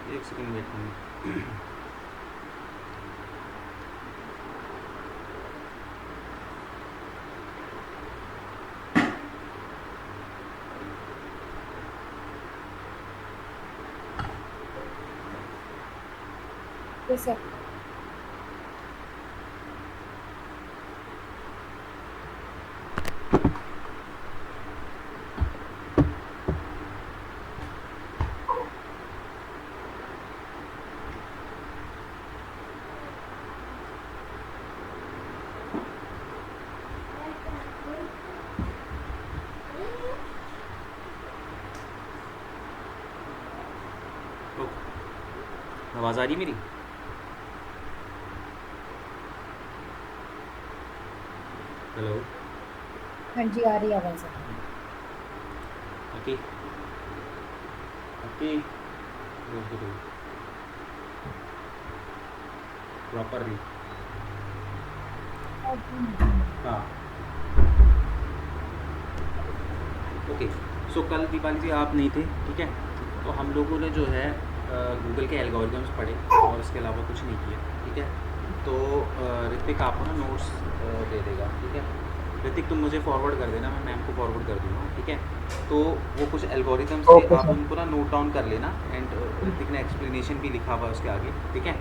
एक second wait करेंगे। जैसे ओके, आवाज़ आ रही मेरी? हेलो। हाँ जी, आ रही आवाज़। Okay okay, properly. हाँ ओके। सो कल दीपाली जी आप नहीं थे, ठीक है। तो हम लोगों ने जो है गूगल के एल्गोरिदम्स पढ़े और इसके अलावा कुछ नहीं किया, ठीक है। तो ऋतिक आपको ना नोट्स दे देगा, ठीक है। ऋतिक तुम मुझे फॉरवर्ड कर देना, मैं मैम को फॉरवर्ड कर दूँगा, ठीक है। तो वो कुछ एल्गोरिदम्स थे, ओके आप सर। उनको ना नोट डाउन कर लेना। एंड ऋतिक ने एक्सप्लेनेशन भी लिखा हुआ है उसके आगे, ठीक है।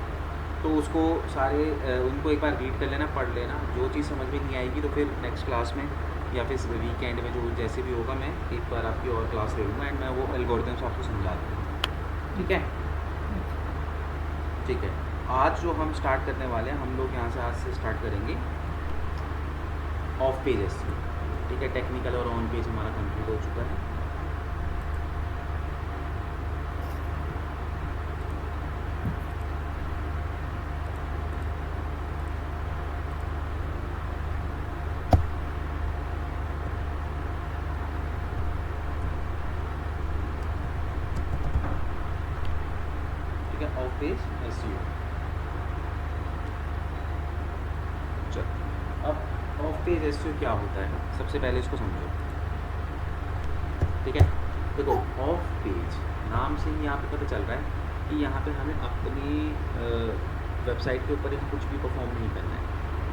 तो उसको सारे उनको एक बार रीड कर लेना, पढ़ लेना। जो चीज़ समझ में नहीं आएगी तो फिर नेक्स्ट क्लास में या फिर वीकेंड में जो जैसे भी होगा, मैं एक बार आपकी और क्लास ले लूँगा एंड मैं वो एल्गोरिदम्स आपको समझा दूँगा, ठीक है। ठीक है। आज जो हम स्टार्ट करने वाले हैं, हम लोग यहाँ से आज से स्टार्ट करेंगे ऑफ पेजेस, ठीक है। टेक्निकल और ऑन पेज हमारा कंप्लीट हो चुका है। ठीक है, ऑफ पेज एसईओ। चलो, अब ऑफ पेज एसईओ क्या होता है, सबसे पहले इसको समझो, ठीक है। देखो, ऑफ पेज नाम से ही यहाँ पे पता चल रहा है कि यहाँ पे हमें अपनी वेबसाइट के ऊपर ही कुछ भी परफॉर्म नहीं करना है।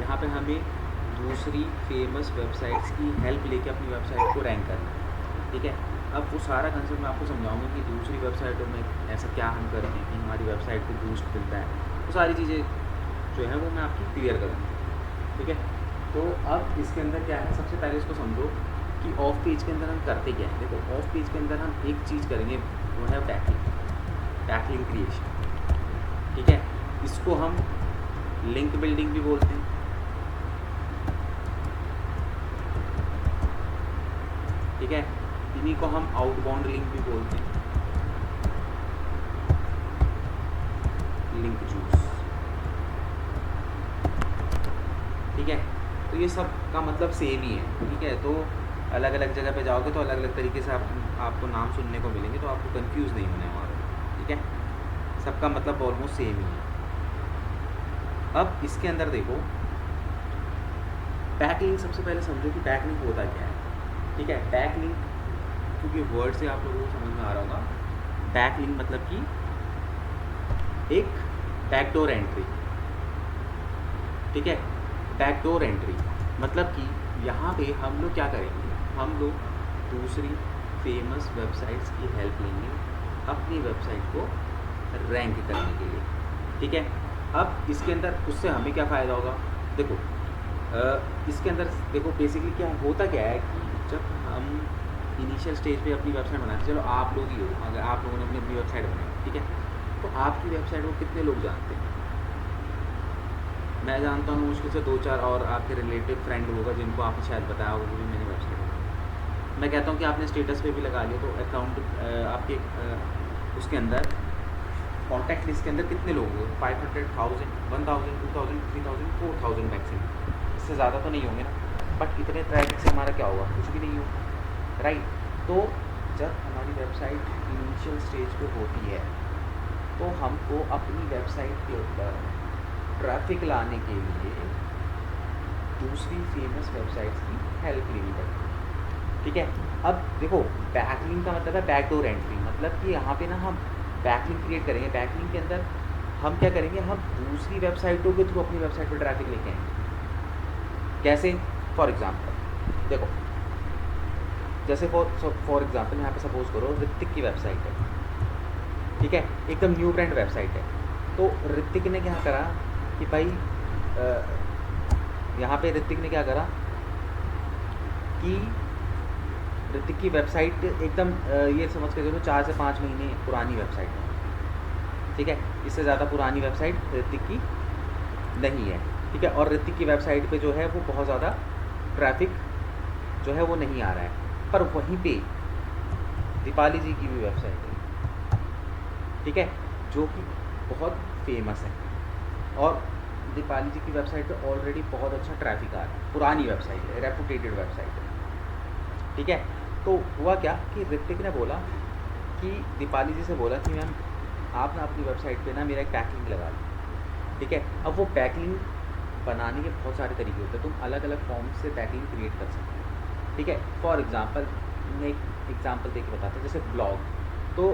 यहाँ पे हमें दूसरी फेमस वेबसाइट्स की हेल्प लेके अपनी वेबसाइट को रैंक करना है, ठीक है। अब वो सारा कंसेप्ट मैं आपको समझाऊंगा कि दूसरी वेबसाइटों में ऐसा क्या हम करते हैं कि हमारी वेबसाइट को बूस्ट मिलता है। वो सारी चीज़ें जो है वो मैं आपकी क्लियर करूँगा, ठीक है। तो अब इसके अंदर क्या है, सबसे पहले इसको समझो कि ऑफ पेज के अंदर हम करते क्या है। देखो, ऑफ पेज के अंदर हम एक चीज़ करेंगे, वो है टैगलिंग क्रिएशन, ठीक है। इसको हम लिंक बिल्डिंग भी बोलते हैं, ठीक है। इन्हीं को हम आउटबाउंड लिंक भी बोलते हैं, लिंक जूस, ठीक है। तो ये सब का मतलब सेम ही है, ठीक है। तो अलग अलग जगह पे जाओगे तो अलग अलग तरीके से आपको नाम सुनने को मिलेंगे, तो आपको कंफ्यूज नहीं होने वाला, ठीक है। सबका मतलब ऑलमोस्ट सेम ही है। अब इसके अंदर देखो, बैकलिंक सबसे पहले समझो कि बैकलिंक होता क्या है, ठीक है। बैकलिंक, क्योंकि वर्ड से आप लोगों को समझ में आ रहा होगा, बैकलिंक मतलब कि एक बैकडोर एंट्री, ठीक है। बैकडोर एंट्री मतलब कि यहाँ पे हम लोग क्या करेंगे, हम लोग दूसरी फेमस वेबसाइट्स की हेल्प लेंगे अपनी वेबसाइट को रैंक करने के लिए, ठीक है। अब इसके अंदर उससे हमें क्या फ़ायदा होगा, देखो इसके अंदर देखो बेसिकली क्या होता क्या है कि जब हम इनिशियल स्टेज पे अपनी वेबसाइट बनाते हैं, चलो आप लोग ही हो, अगर आप लोगों ने अपनी वेबसाइट बनाई, ठीक है। तो आपकी वेबसाइट को कितने लोग जानते हैं? मैं जानता हूँ मुश्किल से 2-4, और आपके रिलेटिव फ्रेंड होगा जिनको आपने शायद बताया होगा कि मैंने वेबसाइट बनाई। मैं कहता हूँ कि आपने स्टेटस पे भी लगा लिया, तो अकाउंट आपके उसके अंदर कॉन्टैक्ट लिस्ट के अंदर कितने लोग होंगे? 500, 1000, 1000, 2000, 3000, 4000 मैक्सिमम। इससे ज़्यादा तो नहीं होंगे ना। बट इतने ट्रैफिक से हमारा क्या होगा, कुछ भी नहीं होगा, राइट। तो जब हमारी वेबसाइट इनिशियल स्टेज पे होती है तो हमको अपनी वेबसाइट के ऊपर ट्रैफिक लाने के लिए दूसरी फेमस वेबसाइट्स की हेल्प लेनी पड़ती है, ठीक है। अब देखो, बैकलिंक का मतलब है बैकडोर एंट्री, मतलब कि यहाँ पे ना हम बैकलिंक क्रिएट करेंगे, बैकलिंक के अंदर हम क्या करेंगे, हम दूसरी वेबसाइटों के थ्रू अपनी वेबसाइट पर ट्रैफिक लेके आएंगे। कैसे? फॉर एग्जांपल देखो, जैसे फॉर एग्जांपल यहाँ पे सपोज करो ऋतिक की वेबसाइट है, ठीक है, एकदम न्यू ब्रांड वेबसाइट है। तो ऋतिक ने क्या करा कि भाई यहाँ पे ऋतिक ने क्या करा कि ऋतिक की वेबसाइट एकदम ये समझ के चलो 4 से 5 महीने पुरानी वेबसाइट है, ठीक है, इससे ज़्यादा पुरानी वेबसाइट ऋतिक की नहीं है, ठीक है। और ऋतिक की वेबसाइट पे जो है वो बहुत ज़्यादा ट्रैफिक जो है वो नहीं आ रहा है, पर वहीं पे दीपाली जी की भी वेबसाइट है, ठीक है, जो कि बहुत फेमस है, और दीपाली जी की वेबसाइट पे ऑलरेडी बहुत अच्छा ट्रैफिक आ रहा है, पुरानी वेबसाइट है, रेपुटेटेड वेबसाइट है, ठीक है। तो हुआ क्या कि ऋतिक ने बोला कि दीपाली जी से बोला कि मैम आप ना अपनी वेबसाइट पे ना मेरा एक बैकलिंक लगा लो, ठीक है। अब वो बैकलिंक बनाने के बहुत सारे तरीके होते हैं, तुम अलग अलग फॉर्म से बैकलिंक क्रिएट कर सकते हो, ठीक है। फॉर एग्जांपल मैं एक एग्जांपल दे के बताता हूँ, जैसे ब्लॉग। तो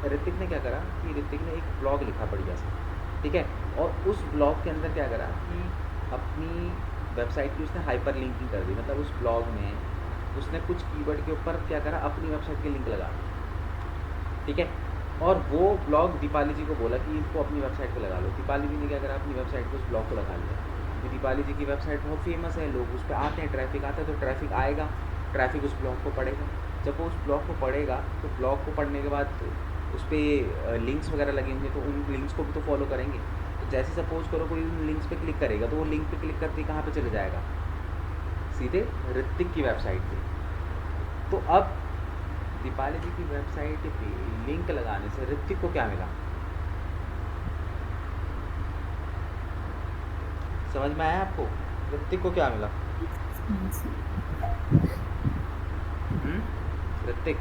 ऋतिक ने क्या करा कि ऋतिक ने एक ब्लॉग लिखा बढ़िया सा, ठीक है, और उस ब्लॉग के अंदर क्या करा कि अपनी वेबसाइट की उसने हाइपर लिंकिंग कर दी, मतलब उस ब्लॉग में उसने कुछ कीवर्ड के ऊपर क्या करा, अपनी वेबसाइट के लिंक लगा, ठीक है। और वो ब्लॉग दीपाली जी को बोला कि इसको अपनी वेबसाइट पे लगा लो। दीपाली जी ने क्या करा, अपनी वेबसाइट पे उस ब्लॉग को लगा लिया, क्योंकि दीपाली जी की वेबसाइट बहुत फेमस है, लोग उस पर आते हैं, ट्रैफिक आता है, तो ट्रैफिक आएगा, ट्रैफिक उस ब्लॉग को पढ़ेगा। जब वो उस ब्लॉग को पढ़ेगा तो ब्लॉग को पढ़ने के बाद उस पर लिंक्स वगैरह लगे होंगे, तो उन लिंक्स को भी तो फॉलो करेंगे। तो जैसे सपोज करो कोई उन लिंक्स पे क्लिक करेगा, तो वो लिंक पे क्लिक करते ही कहाँ पे चले जाएगा, सीधे ऋतिक की वेबसाइट पे। तो अब दीपाली जी की वेबसाइट पे लिंक लगाने से ऋतिक को क्या मिला, समझ में आया आपको? ऋतिक को क्या मिला? ऋतिक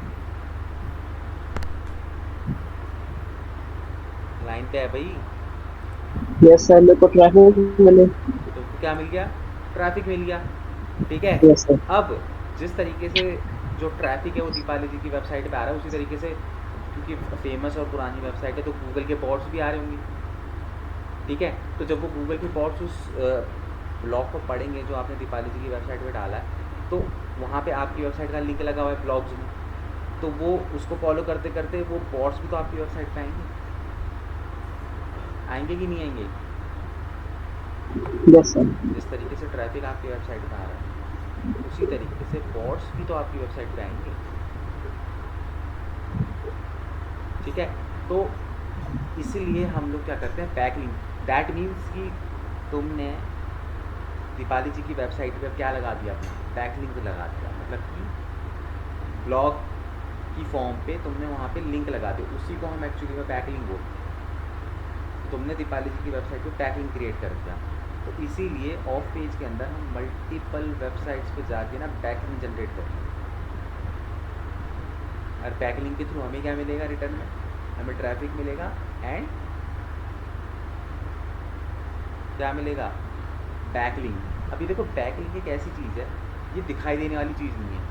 लाइन पे है भाई? यस सर, मेरे को ट्रैफिक मिले। तो क्या मिल गया? ट्रैफिक मिल गया, ठीक है। Yes sir. अब जिस तरीके से जो ट्रैफिक है वो दीपाली जी की वेबसाइट पे आ रहा है, उसी तरीके से क्योंकि फेमस और पुरानी वेबसाइट है तो गूगल के बॉट्स भी आ रहे होंगे, ठीक है। तो जब वो गूगल के बॉट्स उस ब्लॉग को पढ़ेंगे जो आपने दीपाली जी की वेबसाइट पे डाला है, तो वहाँ पे आपकी वेबसाइट का लिंक लगा हुआ है ब्लॉग्स में, तो वो उसको फॉलो करते करते वो बॉट्स भी तो आपकी वेबसाइट पे आएंगे, आएंगे कि नहीं आएंगे? Yes sir. जिस तरीके से ट्रैफिक आपकी वेबसाइट पे आ रहा है, उसी तरीके से बॉट्स भी तो आपकी वेबसाइट पे आएंगे, ठीक है। तो इसीलिए हम लोग क्या करते हैं, बैकलिंक। दैट मीन्स कि तुमने दीपाली जी की वेबसाइट पे क्या लगा दिया, अपना बैकलिंक लगा दिया, मतलब कि ब्लॉग की फॉर्म पे तुमने वहाँ पे लिंक लगा दिया, उसी को हम एक्चुअली में बैकलिंक बोलते हैं। तो तुमने दीपाली जी की वेबसाइट पे बैकलिंक क्रिएट कर दिया, तो इसीलिए ऑफ पेज के अंदर हम मल्टीपल वेबसाइट्स पे जाके ना बैकलिंक जनरेट करते हैं, और बैकलिंक के थ्रू हमें क्या मिलेगा रिटर्न में, हमें ट्रैफिक मिलेगा एंड क्या मिलेगा, बैकलिंक। अभी देखो बैकलिंक एक ऐसी चीज़ है, ये दिखाई देने वाली चीज़ नहीं है,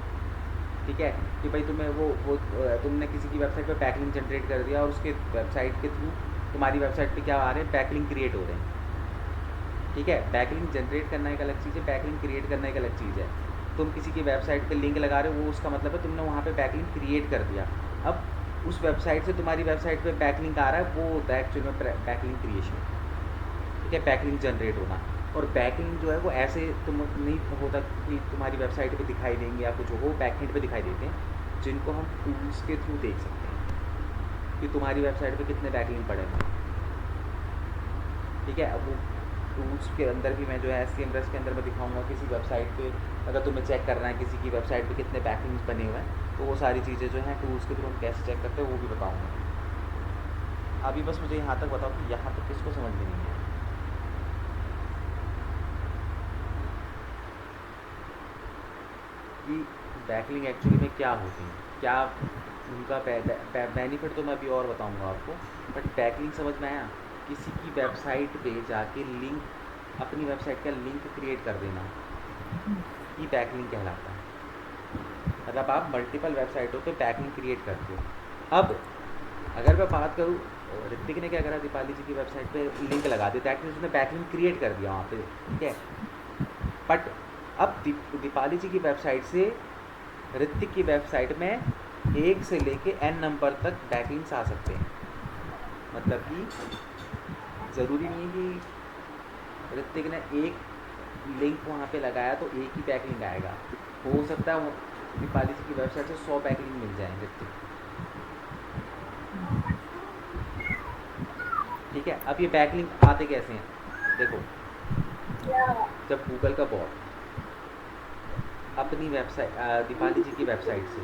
ठीक है, कि भाई तुम्हें वो तुमने किसी की वेबसाइट पे बैकलिंक जनरेट कर दिया और उसके वेबसाइट के थ्रू तुम्हारी वेबसाइट पे क्या आ रहे हैं, बैकलिंक क्रिएट हो रहे हैं, ठीक है। बैकलिंक जनरेट करना एक अलग चीज़ है, बैकलिंक क्रिएट करना एक अलग चीज़ है। तुम किसी की वेबसाइट पे लिंक लगा रहे हो, वो उसका मतलब है तुमने वहाँ पे बैकलिंक क्रिएट कर दिया। अब उस वेबसाइट से तुम्हारी वेबसाइट पे बैकलिंक आ रहा है, वो होता है एक्चुअली में बैकलिंक क्रिएशन, ठीक है, बैकलिंक जनरेट होना। और बैकलिंक जो है वो ऐसे तुम नहीं होता कि तुम्हारी वेबसाइट पे दिखाई देंगे या कुछ हो, वो बैकएंड पे दिखाई देते हैं, जिनको हम टूल्स के थ्रू देख सकते हैं कि तुम्हारी वेबसाइट पे कितने बैकलिंक पड़े हैं, ठीक है। अब वो टूल्स के अंदर भी मैं जो है SEMrush के अंदर मैं दिखाऊंगा किसी वेबसाइट पे, अगर तुम्हें चेक करना है किसी की वेबसाइट पे कितने बैकलिंक्स बने हुए हैं, तो वो सारी चीज़ें जो हैं टूल्स के थ्रू हम कैसे चेक करते हैं वो भी बताऊँगा। अभी बस मुझे यहाँ तक बताओ कि यहाँ तक किसको समझ में नहीं है, कि बैकलिंक एक्चुअली में क्या होती है, क्या उनका बेनिफिट तो मैं अभी और बताऊंगा आपको, बट बैकलिंक समझ में आया? किसी की वेबसाइट पे जाके लिंक, अपनी वेबसाइट का लिंक क्रिएट कर देना, ये बैकलिंक कहलाता है। मतलब आप मल्टीपल वेबसाइटों पे बैकलिंक क्रिएट करते हो। अब अगर मैं बात करूँ, ऋतिक ने क्या करा, दीपाली जी की वेबसाइट पे लिंक लगा दिया, दैट मीन्स उसने बैकलिंक क्रिएट कर दिया वहाँ पे, ठीक है। बट अब दीपाली जी की वेबसाइट से ऋतिक की वेबसाइट में 1 से लेके n नंबर तक बैकलिंक्स आ सकते हैं। मतलब कि ज़रूरी नहीं है कि ऋतिक ने एक लिंक वहाँ पे लगाया तो एक ही बैकलिंक आएगा। हो सकता है दीपाली जी की वेबसाइट से 100 बैकलिंक मिल जाएँ ऋतिक, ठीक है। अब ये बैकलिंक आते कैसे हैं, देखो, जब गूगल का बॉट अपनी वेबसाइट दीपाली जी की वेबसाइट से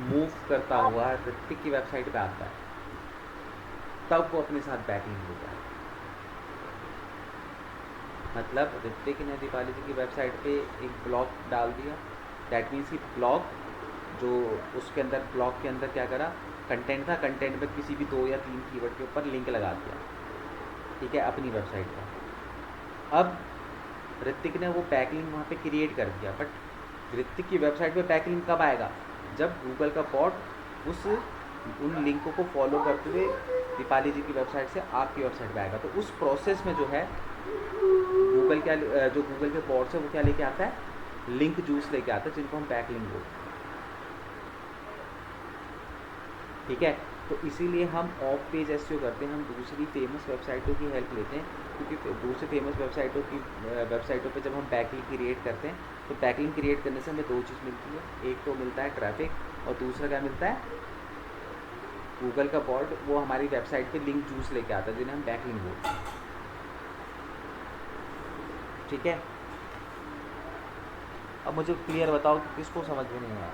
मूव करता हुआ ऋतिक की वेबसाइट पे आता है, तब वो अपने साथ बैकलिंक होता है। मतलब ऋतिक ने दीपाली जी की वेबसाइट पे एक ब्लॉग डाल दिया, दैट मीन्स कि ब्लॉग जो उसके अंदर, ब्लॉग के अंदर क्या करा, कंटेंट था, कंटेंट में किसी भी 2 या 3 कीवर्ड के ऊपर लिंक लगा दिया, ठीक है, अपनी वेबसाइट का। अब ऋतिक ने वो बैकलिंक वहाँ पे क्रिएट कर दिया, बट ऋतिक की वेबसाइट पे बैकलिंक कब आएगा, जब गूगल का बॉट उन लिंकों को फॉलो करते हुए दीपाली जी की वेबसाइट से आपकी वेबसाइट पे आएगा। तो उस प्रोसेस में जो है गूगल जो गूगल के बॉट से वो क्या लेके आता है, लिंक जूस लेके आता है, जिनको हम बैकलिंक बोलते हैं, ठीक है। तो इसीलिए हम ऑफ पेज एसईओ करते हैं, हम दूसरी फेमस वेबसाइटों की हेल्प लेते हैं, क्योंकि दूसरी फेमस वेबसाइटों पे जब हम बैकलिंक क्रिएट करते हैं तो बैकलिंक क्रिएट करने से हमें 2 चीज़ मिलती है, एक तो मिलता है ट्रैफिक और दूसरा क्या मिलता है, गूगल का बॉट वो हमारी वेबसाइट पे लिंक जूस लेके आता है, जिन्हें हम बैकलिंक बोलते हैं, ठीक है। अब मुझे क्लियर बताओ कि किसको समझ में नहीं आया।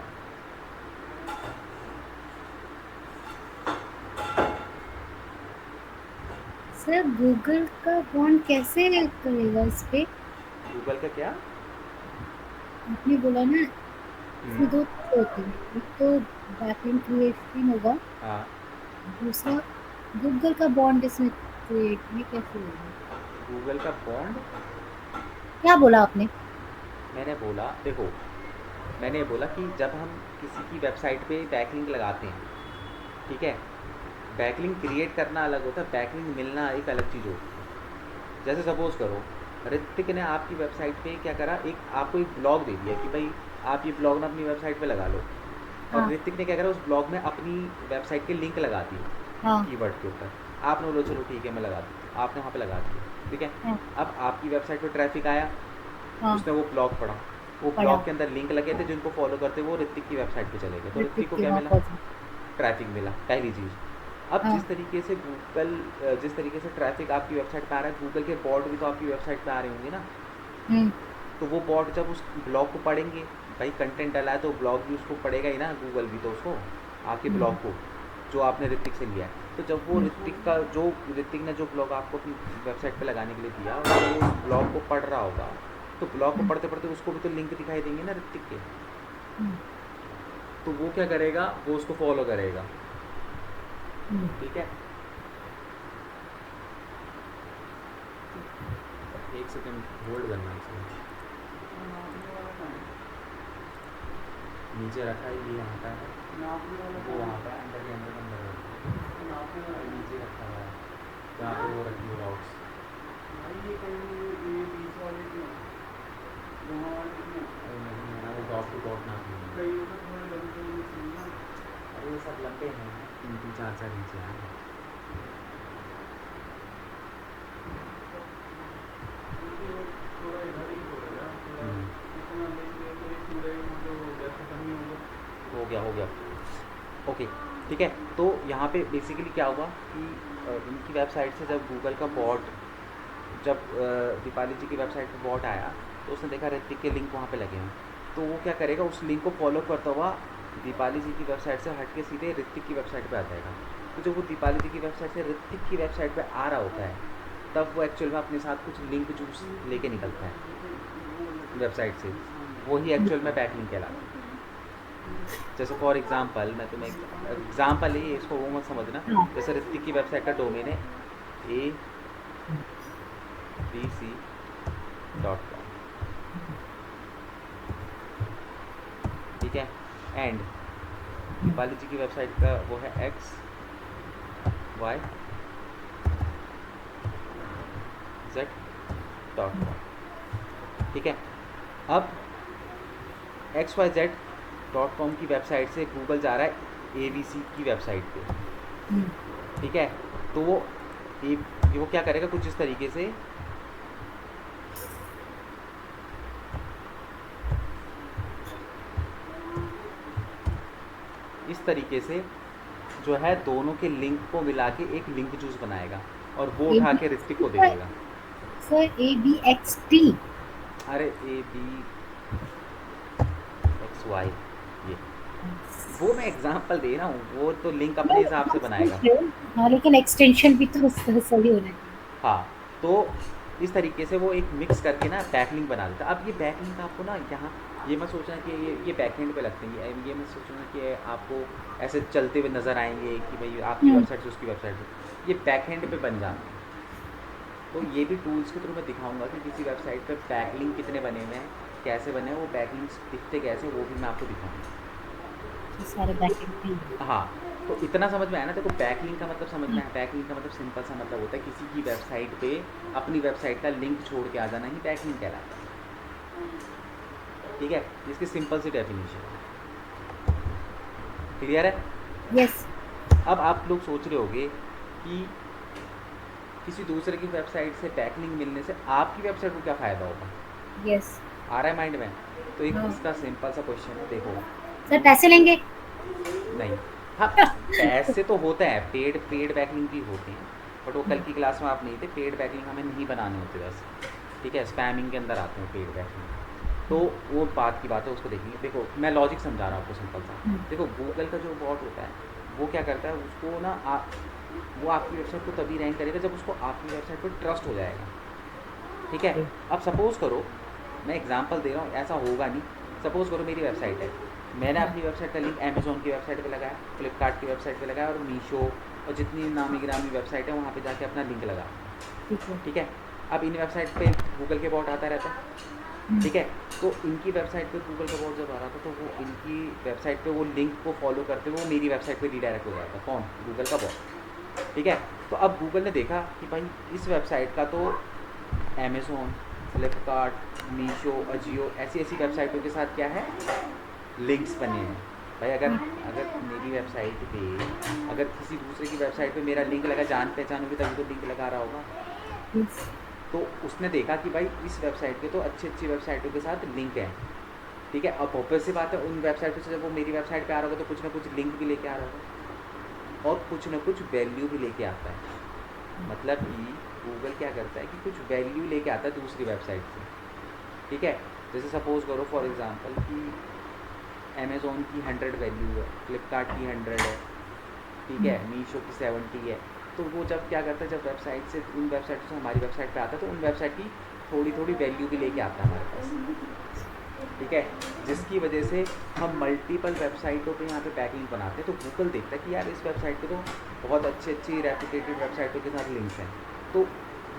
सर गूगल का बॉन्ड कैसे करेगा इस पे? गूगल का क्या? आपने बोला ना इसमें 2 चीज़ होती है, एक तो बैकलिंक क्रिएशन होगा, हाँ, दूसरा गूगल का बॉन्ड इसमें क्रिएट में कैसे होगा? गूगल का बॉन्ड, क्या बोला आपने? मैंने बोला, देखो, मैंने बोला कि जब हम किसी की वेबसाइट पे बैकलिंक लगाते हैं, ठीक है, बैकलिंक क्रिएट करना अलग होता है, बैकलिंक मिलना एक अलग चीज़ होती है। जैसे सपोज़ करो ऋतिक ने आपकी वेबसाइट पे क्या करा, आपको एक ब्लॉग दे दिया कि भाई आप ये ब्लॉग ना अपनी वेबसाइट पे लगा लो, और हाँ, ऋतिक ने क्या करा, उस ब्लॉग में अपनी वेबसाइट के लिंक लगा दी हाँ, कीवर्ड के ऊपर। आपने बोला चलो ठीक है मैं लगा दूँ, आपने वहाँ पे लगा दिया, ठीक है। हाँ, अब आपकी वेबसाइट पे ट्रैफिक आया, हाँ, उसने वो ब्लॉग पढ़ा, वो पढ़ा। ब्लॉग के अंदर लिंक लगे थे, जिनको फॉलो करते वो ऋतिक की वेबसाइट पे चले गए, तो ऋतिक ऋतिक को के क्या वहाँ मिला, पहुँचा। ट्रैफिक मिला, पहली चीज़। अब हाँ, जिस तरीके से जिस तरीके से ट्रैफिक आपकी वेबसाइट पे आ रहा है, गूगल के बॉट भी तो आपकी वेबसाइट पे आ रहे होंगे ना, हुँ, तो वो बॉट जब उस ब्लॉग को पढ़ेंगे, भाई कंटेंट डाला है तो ब्लॉग भी उसको पढ़ेगा ही ना, गूगल भी तो उसको, आपके ब्लॉग को जो आपने ऋतिक से लिया है। तो जब वो ऋतिक ने जो ब्लॉग आपको अपनी वेबसाइट पे लगाने के लिए दिया, वो उस ब्लॉग को पढ़ रहा होगा, तो ब्लॉग को पढ़ते पढ़ते उसको भी तो लिंक दिखाई देंगे ना ऋतिक के, हुँ, तो वो क्या करेगा, वो उसको फॉलो करेगा, हुँ। ठीक है। एक सेकंड होल्ड करना है, नीचे रखा है ये यहाँ का है, वो वहाँ का अंदर के अंदर नीचे रखा हुआ है, जहाँ पे वो रखी है बॉक्स। अरे नहीं है ना, वो डॉट टू डॉट ना है। अरे ये सब लंबे हैं, 3-3 4-4 नीचे हैं। हो गया, ओके, ठीक है। तो यहाँ पे बेसिकली क्या हुआ कि इनकी वेबसाइट से जब गूगल का बॉट, जब दीपाली जी की वेबसाइट पे बॉट आया, तो उसने देखा ऋतिक के लिंक वहाँ पे लगे हैं, तो वो क्या करेगा, उस लिंक को फॉलो करता हुआ दीपाली जी की वेबसाइट से हट के सीधे ऋतिक की वेबसाइट पे आ जाएगा। तो जब वो दीपाली जी की वेबसाइट से ऋतिक की वेबसाइट पे आ रहा होता है, तब वो एक्चुअल में अपने साथ कुछ लिंक जूस लेके निकलता है वेबसाइट से, वही एक्चुअल में बैकलिंक कहलाता है। जैसे फॉर एग्जांपल, मैं तुम्हें एग्जांपल ही, इसको वो मत समझना, हाँ, जैसे ऋतिक की वेबसाइट का डोमेन है abc.com, ठीक है, एंड दीपाली जी की वेबसाइट का वो है x Y Z dot com. ठीक है, अब XYZ.com की वेबसाइट से गूगल जा रहा है ABC की वेबसाइट पे। ठीक है, तो वो क्या करेगा कुछ इस तरीके से, इस तरीके से जो है दोनों के लिंक को मिला के एक लिंक जूस बनाएगा और वो उठा के ऋतिक को देखेगा। Sir ABXT। अरे ABXY ये वो मैं एग्जांपल दे रहा हूँ, वो तो लिंक अपने हिसाब से बनाएगा। हाँ लेकिन एक्सटेंशन भी तो सही होना चाहिए। हाँ, तो इस तरीके से वो एक मिक्स करके ना बैकलिंक बना देता है। अब ये बैकलिंक आपको ना यहाँ ये मत सोचना कि ये बैकएंड पे लगते हैं, ये मत सोचना कि आपको ऐसे चलते हुए नज़र आएंगे कि भाई आपकी वेबसाइट से उसकी वेबसाइट से, ये बैकएंड पे बन जाते हैं। तो ये भी टूल्स के थ्रू मैं दिखाऊंगा कि किसी वेबसाइट पर बैकलिंक कितने बने हुए हैं, कैसे बने हैं, वो बैकलिंक्स दिखते कैसे, वो भी मैं आपको दिखाऊंगा। सारे बैकएंड पे। हाँ, तो इतना समझ में आया ना। देखो बैकलिंक का मतलब समझ में आया। बैकलिंक का मतलब सिंपल सा मतलब होता है किसी की वेबसाइट पे अपनी वेबसाइट का लिंक छोड़ के आ जाना ही बैकलिंक कहलाता है। ठीक है, इसकी सिंपल सी डेफिनेशन। क्लियर है? यस। अब आप लोग सोच रहे होंगे कि किसी दूसरे की वेबसाइट से बैकलिंक मिलने से आपकी वेबसाइट को क्या फ़ायदा होगा। यस। आ रहा है माइंड में? तो एक हाँ। इसका सिंपल सा क्वेश्चन है, देखो। सर पैसे लेंगे? नहीं, हाँ पैसे तो होते हैं, पेड बैकलिंक भी होते हैं, बट वो कल की क्लास में आप नहीं थे। पेड बैकलिंक हमें नहीं बनाने होते बस। ठीक है, स्पैमिंग के अंदर आते हैं पेड बैकलिंक, तो वो बात की बात है, उसको देखेंगे। देखो मैं लॉजिक समझा रहा हूँ आपको सिंपल सा। देखो गूगल का जो बॉट होता है वो क्या करता है, उसको ना वो आपकी वेबसाइट को तभी रैंक करेगा जब उसको आपकी वेबसाइट पर ट्रस्ट हो जाएगा। ठीक है, अब सपोज़ करो, मैं एग्जांपल दे रहा हूँ, ऐसा होगा नहीं। सपोज़ करो मेरी वेबसाइट है, मैंने अपनी वेबसाइट का लिंक अमेज़ॉन की वेबसाइट पे लगाया, फ्लिपकार्ट की वेबसाइट पे लगाया और मीशो और जितनी नामी गिरामी वेबसाइट है वहाँ पे जाके अपना लिंक लगा। ठीक है, अब इन वेबसाइट पे गूगल के बॉट आता रहता है। ठीक है, तो इनकी वेबसाइट पे गूगल का बॉट जब आ रहा था तो वो इनकी वेबसाइट पे वो लिंक को फॉलो करते हुए वो मेरी वेबसाइट पे रीडायरेक्ट हो जाता। कौन? गूगल का बॉट। ठीक है, तो अब गूगल ने देखा कि भाई इस वेबसाइट का तो अमेज़ॉन, फ्लिपकार्ट, मीशो, अजियो ऐसी ऐसी वेबसाइटों के साथ क्या है, लिंक्स बने हैं। भाई अगर मेरी वेबसाइट पे अगर किसी दूसरे की वेबसाइट पे मेरा लिंक लगा, जान पहचान होगी तभी तो लिंक लगा रहा होगा। तो उसने देखा कि भाई इस वेबसाइट के तो अच्छी अच्छी वेबसाइटों के साथ लिंक है। ठीक है, अब ऑब्वियस सी बात है उन वेबसाइटों से जब वो मेरी वेबसाइट पे आ रहा होगा तो कुछ ना कुछ लिंक भी लेके आ रहा होगा और कुछ ना कुछ वैल्यू भी लेके आता है। मतलब कि गूगल क्या करता है कि कुछ वैल्यू लेके आता है दूसरी वेबसाइट से। ठीक है, जैसे सपोज़ करो फॉर एग्ज़ाम्पल कि अमेज़ॉन की 100 वैल्यू है, फ्लिपकार्ट की 100 है, ठीक है, मीशो की 70 है। तो वो जब क्या करता है, जब वेबसाइट से उन वेबसाइट से हमारी वेबसाइट पे आता है तो उन वेबसाइट की थोड़ी थोड़ी वैल्यू भी लेके आता है हमारे पास। ठीक है, जिसकी वजह से हम मल्टीपल वेबसाइटों पे यहाँ पे बैकलिंक बनाते हैं। तो गूगल देखता है कि यार इस वेबसाइट पे तो बहुत अच्छी अच्छी रेपुटेटेड वेबसाइटों के साथ लिंक्स हैं। तो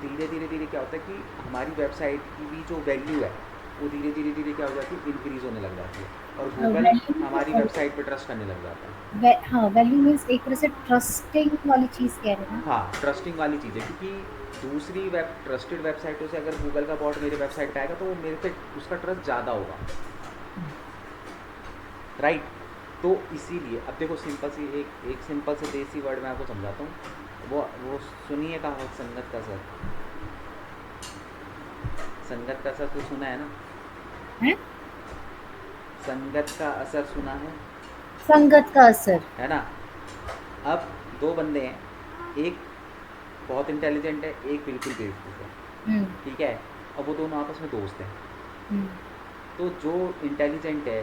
धीरे धीरे क्या होता है कि हमारी वेबसाइट की भी जो वैल्यू है वो धीरे धीरे क्या हो जाती है, इंक्रीज़ होने लग जाती है और गूगल हमारी वेबसाइट पे ट्रस्ट करने लग जाता है। हाँ, वैल्यू मीन्स एक तरह से ट्रस्टिंग वाली चीज़ कह रहे हैं ना? हाँ, ट्रस्टिंग वाली चीज़ है, क्योंकि दूसरी ट्रस्टेड वेबसाइटों से अगर गूगल का बॉट मेरे वेबसाइट पे आएगा तो वो मेरे पे उसका ट्रस्ट ज़्यादा होगा। राइट, तो इसीलिए अब देखो सिंपल सी एक सिंपल से देसी वर्ड मैं आपको समझाता हूँ। वो सुनिए कहावत संगत का असर। संगत का असर तो सुना है ना? हैं? संगत का असर सुना है? संगत का असर है ना? अब दो बंदे हैं, एक बहुत इंटेलिजेंट है, एक बिल्कुल बेवकूफ़ है। ठीक है, अब वो दोनों आपस में दोस्त हैं। तो जो इंटेलिजेंट है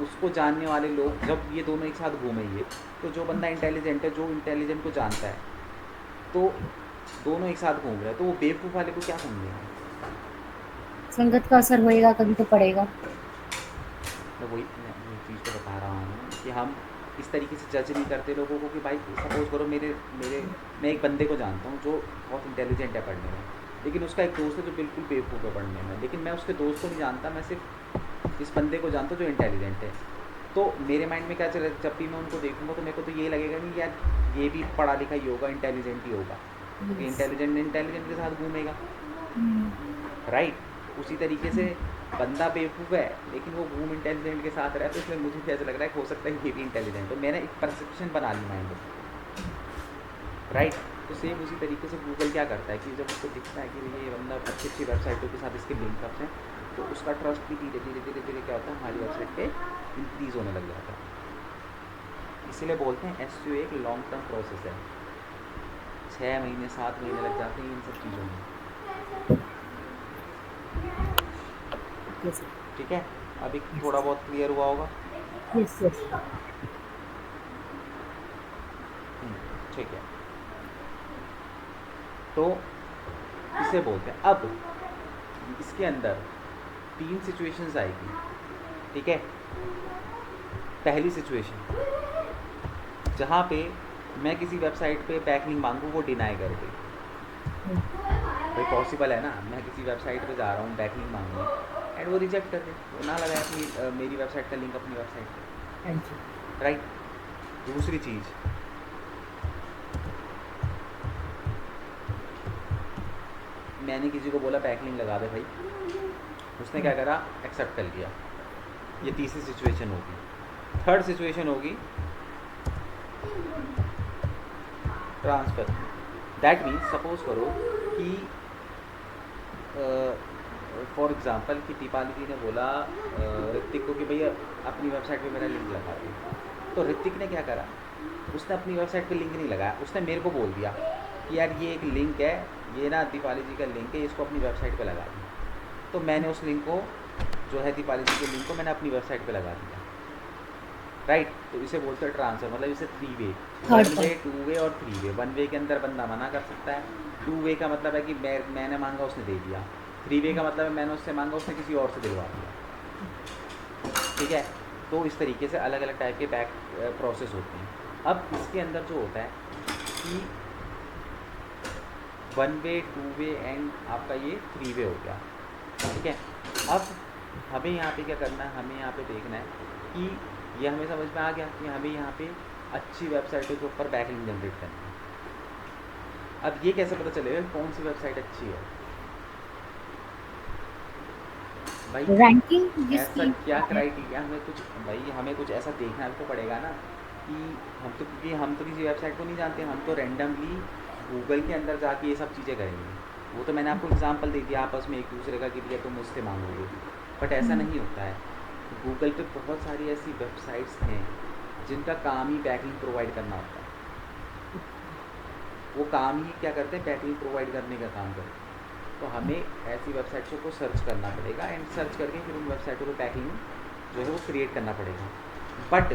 उसको जानने वाले लोग जब ये दोनों एक साथ घूमेंगे तो जो बंदा इंटेलिजेंट है, जो इंटेलिजेंट को जानता है, तो दोनों एक साथ घूम रहे हैं, तो वो बेवकूफ़ वाले को क्या समझेगा? संगत का असर होएगा कभी तो पड़ेगा। मैं वही चीज़ तो बता रहा हूँ कि हम इस तरीके से जज नहीं करते लोगों को कि भाई सपोज़ करो मैं एक बंदे को जानता हूँ जो बहुत इंटेलिजेंट है पढ़ने में, लेकिन उसका एक दोस्त है जो बिल्कुल बेवकूफ़ है पढ़ने में, लेकिन मैं उसके दोस्त को नहीं जानता, मैं सिर्फ इस बंदे को जानता हूँ जो इंटेलिजेंट है। तो मेरे माइंड में क्या चल रहा है, जब भी मैं उनको देखूँगा तो मेरे को तो ये लगेगा कि यार ये भी पढ़ा लिखा ही होगा, इंटेलिजेंट ही होगा, क्योंकि इंटेलिजेंट इंटेलिजेंट के साथ घूमेगा, राइट। उसी तरीके से बंदा बेवकूफ़ है लेकिन वो घूम इंटेलिजेंट के साथ रहा है, तो इसलिए मुझे भी ऐसा लग रहा है कि हो सकता है ये भी इंटेलिजेंट हो। मैंने एक परसेप्शन बना ली माइंड में, राइट। तो सेम उसी तरीके से गूगल क्या करता है कि जब उसको दिखता है कि ये बंदा अच्छी अच्छी वेबसाइटों के साथ इसके लिंकअप्स हैं, तो उसका ट्रस्ट भी धीरे धीरे धीरे धीरे क्या होता है हमारी वेबसाइट पे इंक्रीज़ होने लग जाता है। इसीलिए बोलते हैं एसईओ एक लॉन्ग टर्म प्रोसेस है, 6 महीने 7 महीने लग जाते हैं इन सब चीज़ों में, यस ठीक है। अभी थोड़ा बहुत क्लियर हुआ होगा, यस यस ठीक है। तो इसे बोलते हैं। अब इसके अंदर 3 सिचुएशंस आएगी, ठीक है। पहली सिचुएशन जहाँ पे मैं किसी वेबसाइट पे बैकलिंक मांगूँ, वो डिनाई कर दे। भाई पॉसिबल है ना, मैं किसी वेबसाइट पे जा रहा हूँ बैकलिंक मांगने एंड वो रिजेक्ट कर दे, वो ना लगाए अपनी मेरी वेबसाइट का लिंक अपनी वेबसाइट पे, हाँ जी राइट। दूसरी चीज़, मैंने किसी को बोला बैकलिंक लगा दे भाई, उसने क्या करा, एक्सेप्ट कर लिया। ये तीसरी सिचुएशन होगी। थर्ड सिचुएशन होगी ट्रांसफ़र। दैट मीन्स सपोज करो कि फॉर एग्ज़ाम्पल कि दीपाली जी ने बोला ऋतिक को कि भैया अपनी वेबसाइट पे मेरा लिंक लगा दो, तो ऋतिक ने क्या करा, उसने अपनी वेबसाइट पे लिंक नहीं लगाया, उसने मेरे को बोल दिया कि यार ये एक लिंक है, ये ना दीपाली जी का लिंक है, इसको अपनी वेबसाइट पे लगा दी। तो मैंने उस लिंक को जो है दीपाली जी के लिंक को मैंने अपनी वेबसाइट पे लगा दिया, राइट। तो इसे बोलते हैं ट्रांसफ़र, मतलब इसे 3 वे, 1 वे 2 वे और 3 वे। 1 वे के अंदर बंदा मना कर सकता है, 2 वे का मतलब है कि मैंने मांगा उसने दे दिया, 3 वे का मतलब है मैंने उससे मांगा उसने किसी और से दिलवा दिया, ठीक है। तो इस तरीके से अलग अलग टाइप के बैक प्रोसेस होते हैं। अब इसके अंदर जो होता है कि 1 वे 2 वे एंड आपका ये 3 वे हो गया, ठीक है। अब हमें यहाँ पे क्या करना है, हमें यहाँ पे देखना है कि ये हमें समझ में आ गया कि हमें यहाँ पे अच्छी वेबसाइटों के ऊपर बैकलिंक जनरेट करना है। अब ये कैसे पता चलेगा कौन सी वेबसाइट अच्छी है भाई, रैंकिंग ऐसा क्या क्राइटेरिया, हमें कुछ ऐसा देखना भी तो पड़ेगा ना कि क्योंकि हम तो किसी वेबसाइट को नहीं जानते, हम तो रैंडमली गूगल के अंदर जाके ये सब चीज़ें करेंगे। वो तो मैंने आपको एग्जांपल दे दिया आपस में एक दूसरे का कि भैया तुम मुझसे मांगोगे, बट ऐसा नहीं होता है। गूगल पे बहुत सारी ऐसी वेबसाइट्स हैं जिनका काम ही बैकलिंक प्रोवाइड करना होता है। वो काम ही क्या करते हैं, बैकलिंक प्रोवाइड करने का काम करते हैं। तो हमें ऐसी वेबसाइट्सों को सर्च करना पड़ेगा एंड सर्च करके फिर उन वेबसाइटों को बैकलिंक जो है वो क्रिएट करना पड़ेगा। बट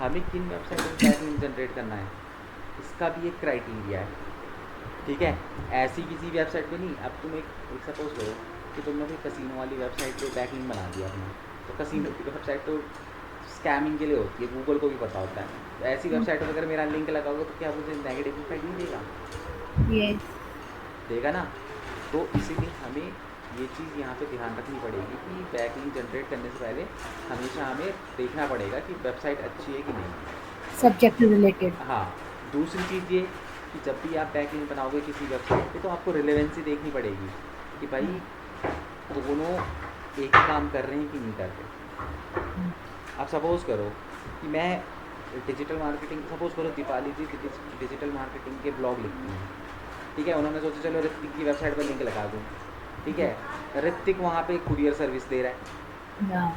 हमें किन वेबसाइटों को बैकलिंक जनरेट करना है, इसका भी एक क्राइटेरिया है, ठीक है। ऐसी किसी वेबसाइट पे नहीं। अब तुम एक सपोज करो कि तुमने कोई कसिनो वाली वेबसाइट पे बैकलिंक बना दिया अपना, तो कसिनो की वेबसाइट तो स्कैमिंग के लिए होती है, गूगल को भी पता होता है। तो ऐसी वेबसाइट पर अगर मेरा लिंक लगाओगे तो क्या मुझे नेगेटिव इफेक्ट नहीं देगा, यस देगा ना। तो इसीलिए हमें ये चीज़ यहाँ पे ध्यान रखनी पड़ेगी कि बैकलिंक जनरेट करने से पहले हमेशा हमें देखना पड़ेगा कि वेबसाइट अच्छी है कि नहीं, सब्जेक्ट रिलेटेड। हाँ। दूसरी चीज़ ये कि जब भी आप बैकलिंक बनाओगे किसी वेबसाइट पे तो आपको रिलेवेंसी देखनी पड़ेगी कि भाई दोनों एक ही काम कर रहे हैं कि नहीं कर रहे। आप सपोज़ करो कि मैं डिजिटल मार्केटिंग, सपोज़ करो दीपाली जी डिजिटल मार्केटिंग के ब्लॉग लिखती हैं, ठीक है। उन्होंने सोचा चलो ऋतिक की वेबसाइट पर लिंक लगा दूँ, ठीक है। ऋतिक वहाँ पे कुरियर सर्विस दे रहा है,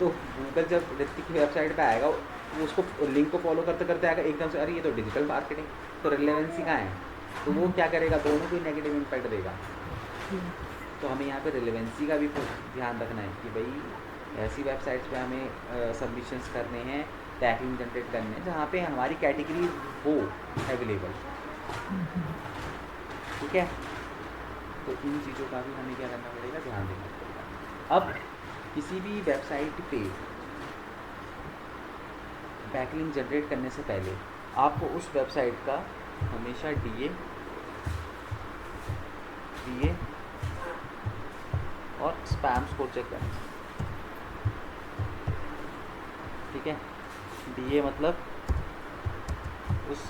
तो गूगल जब ऋतिक की वेबसाइट पे आएगा वो उसको लिंक को फॉलो करते करते आएगा एकदम से, अरे ये तो डिजिटल मार्केटिंग, तो रिलेवेंसी कहाँ है, तो वो क्या करेगा, दोनों को नेगेटिव इम्पैक्ट देगा। तो हमें यहाँ पे रिलेवेंसी का भी ध्यान रखना है कि भाई ऐसी वेबसाइट्स पे हमें सबमिशंस करने हैं, बैकलिंक जनरेट करने हैं जहाँ पे हमारी कैटेगरी हो अवेलेबल, ठीक है। तो इन चीज़ों का भी हमें क्या करना पड़ेगा, ध्यान देना पड़ेगा। अब किसी भी वेबसाइट पे बैकलिंक जनरेट करने से पहले आपको उस वेबसाइट का हमेशा डीए और स्पैम स्कोर चेक करना, ठीक है। डीए मतलब उस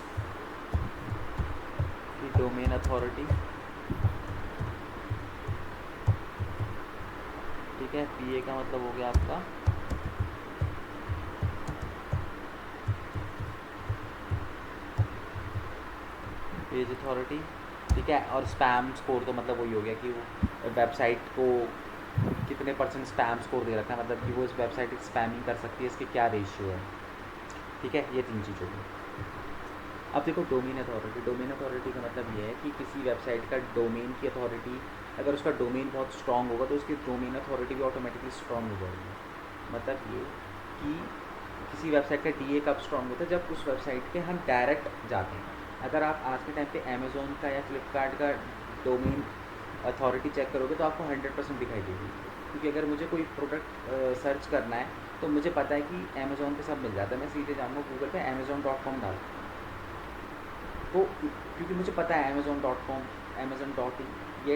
डोमेन अथॉरिटी, ठीक है। पीए का मतलब हो गया आपका पेज अथॉरिटी, ठीक है। और स्पैम स्कोर तो मतलब वही हो गया कि वो वेबसाइट को कितने परसेंट स्पैम स्कोर दे रखा है, मतलब कि वो इस वेबसाइट की स्पैमिंग कर सकती है, इसके क्या रेशियो है, ठीक है। ये 3 चीज़ होगी। अब देखो डोमेन अथॉरिटी, डोमेन अथॉरिटी का मतलब ये है कि किसी वेबसाइट का डोमेन की अथॉरिटी, अगर उसका डोमेन बहुत स्ट्रांग होगा तो उसकी डोमेन अथॉरिटी भी ऑटोमेटिकली स्ट्रांग हो जाएगी। मतलब ये कि किसी वेबसाइट का डीए कब स्ट्रांग होता है, जब उस वेबसाइट पे हम डायरेक्ट जाते हैं। अगर आप आज के टाइम पे अमेज़ोन का या फ्लिपकार्ट का डोमेन अथॉरिटी चेक करोगे तो आपको 100% दिखाई देगी, क्योंकि अगर मुझे कोई प्रोडक्ट सर्च करना है तो मुझे पता है कि अमेज़ोन पे सब मिल जाता है, मैं सीधे जाऊँगा गूगल पे amazon.com डाल, तो क्योंकि मुझे पता है amazon.com, amazon.in ये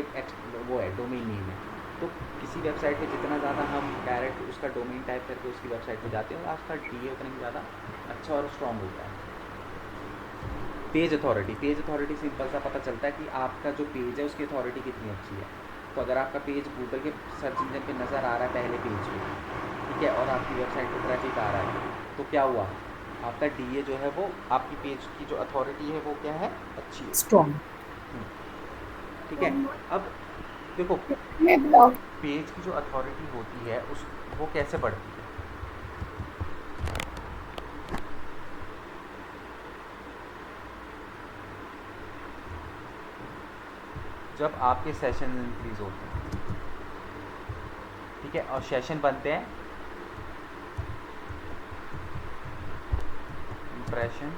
वो है डोमेन नेम है। तो किसी वेबसाइट पे जितना ज़्यादा हम डायरेक्ट उसका डोमेन टाइप करके उसकी वेबसाइट पे जाते हैं और आपका डीए उतना ही ज़्यादा अच्छा और स्ट्रॉन्ग होता है। Page authority, page authority simple सा पता चलता है कि आपका जो पेज है उसकी अथॉरिटी कितनी अच्छी है। तो अगर आपका पेज गूगल के सर्च इंजन पे नज़र आ रहा है पहले पेज पे, ठीक है, और आपकी वेबसाइट पे ट्रैफिक आ रहा है, तो क्या हुआ, आपका डीए जो है वो आपकी पेज की जो अथॉरिटी है वो क्या है, अच्छी है, स्ट्रॉन्ग। ठीक है। अब देखो मैं ब्लॉग पेज की जो अथॉरिटी होती है उस वो कैसे बढ़ती है, जब आपके सेशन इंक्रीज होते हैं, ठीक है, और सेशन बनते हैं इंप्रेशन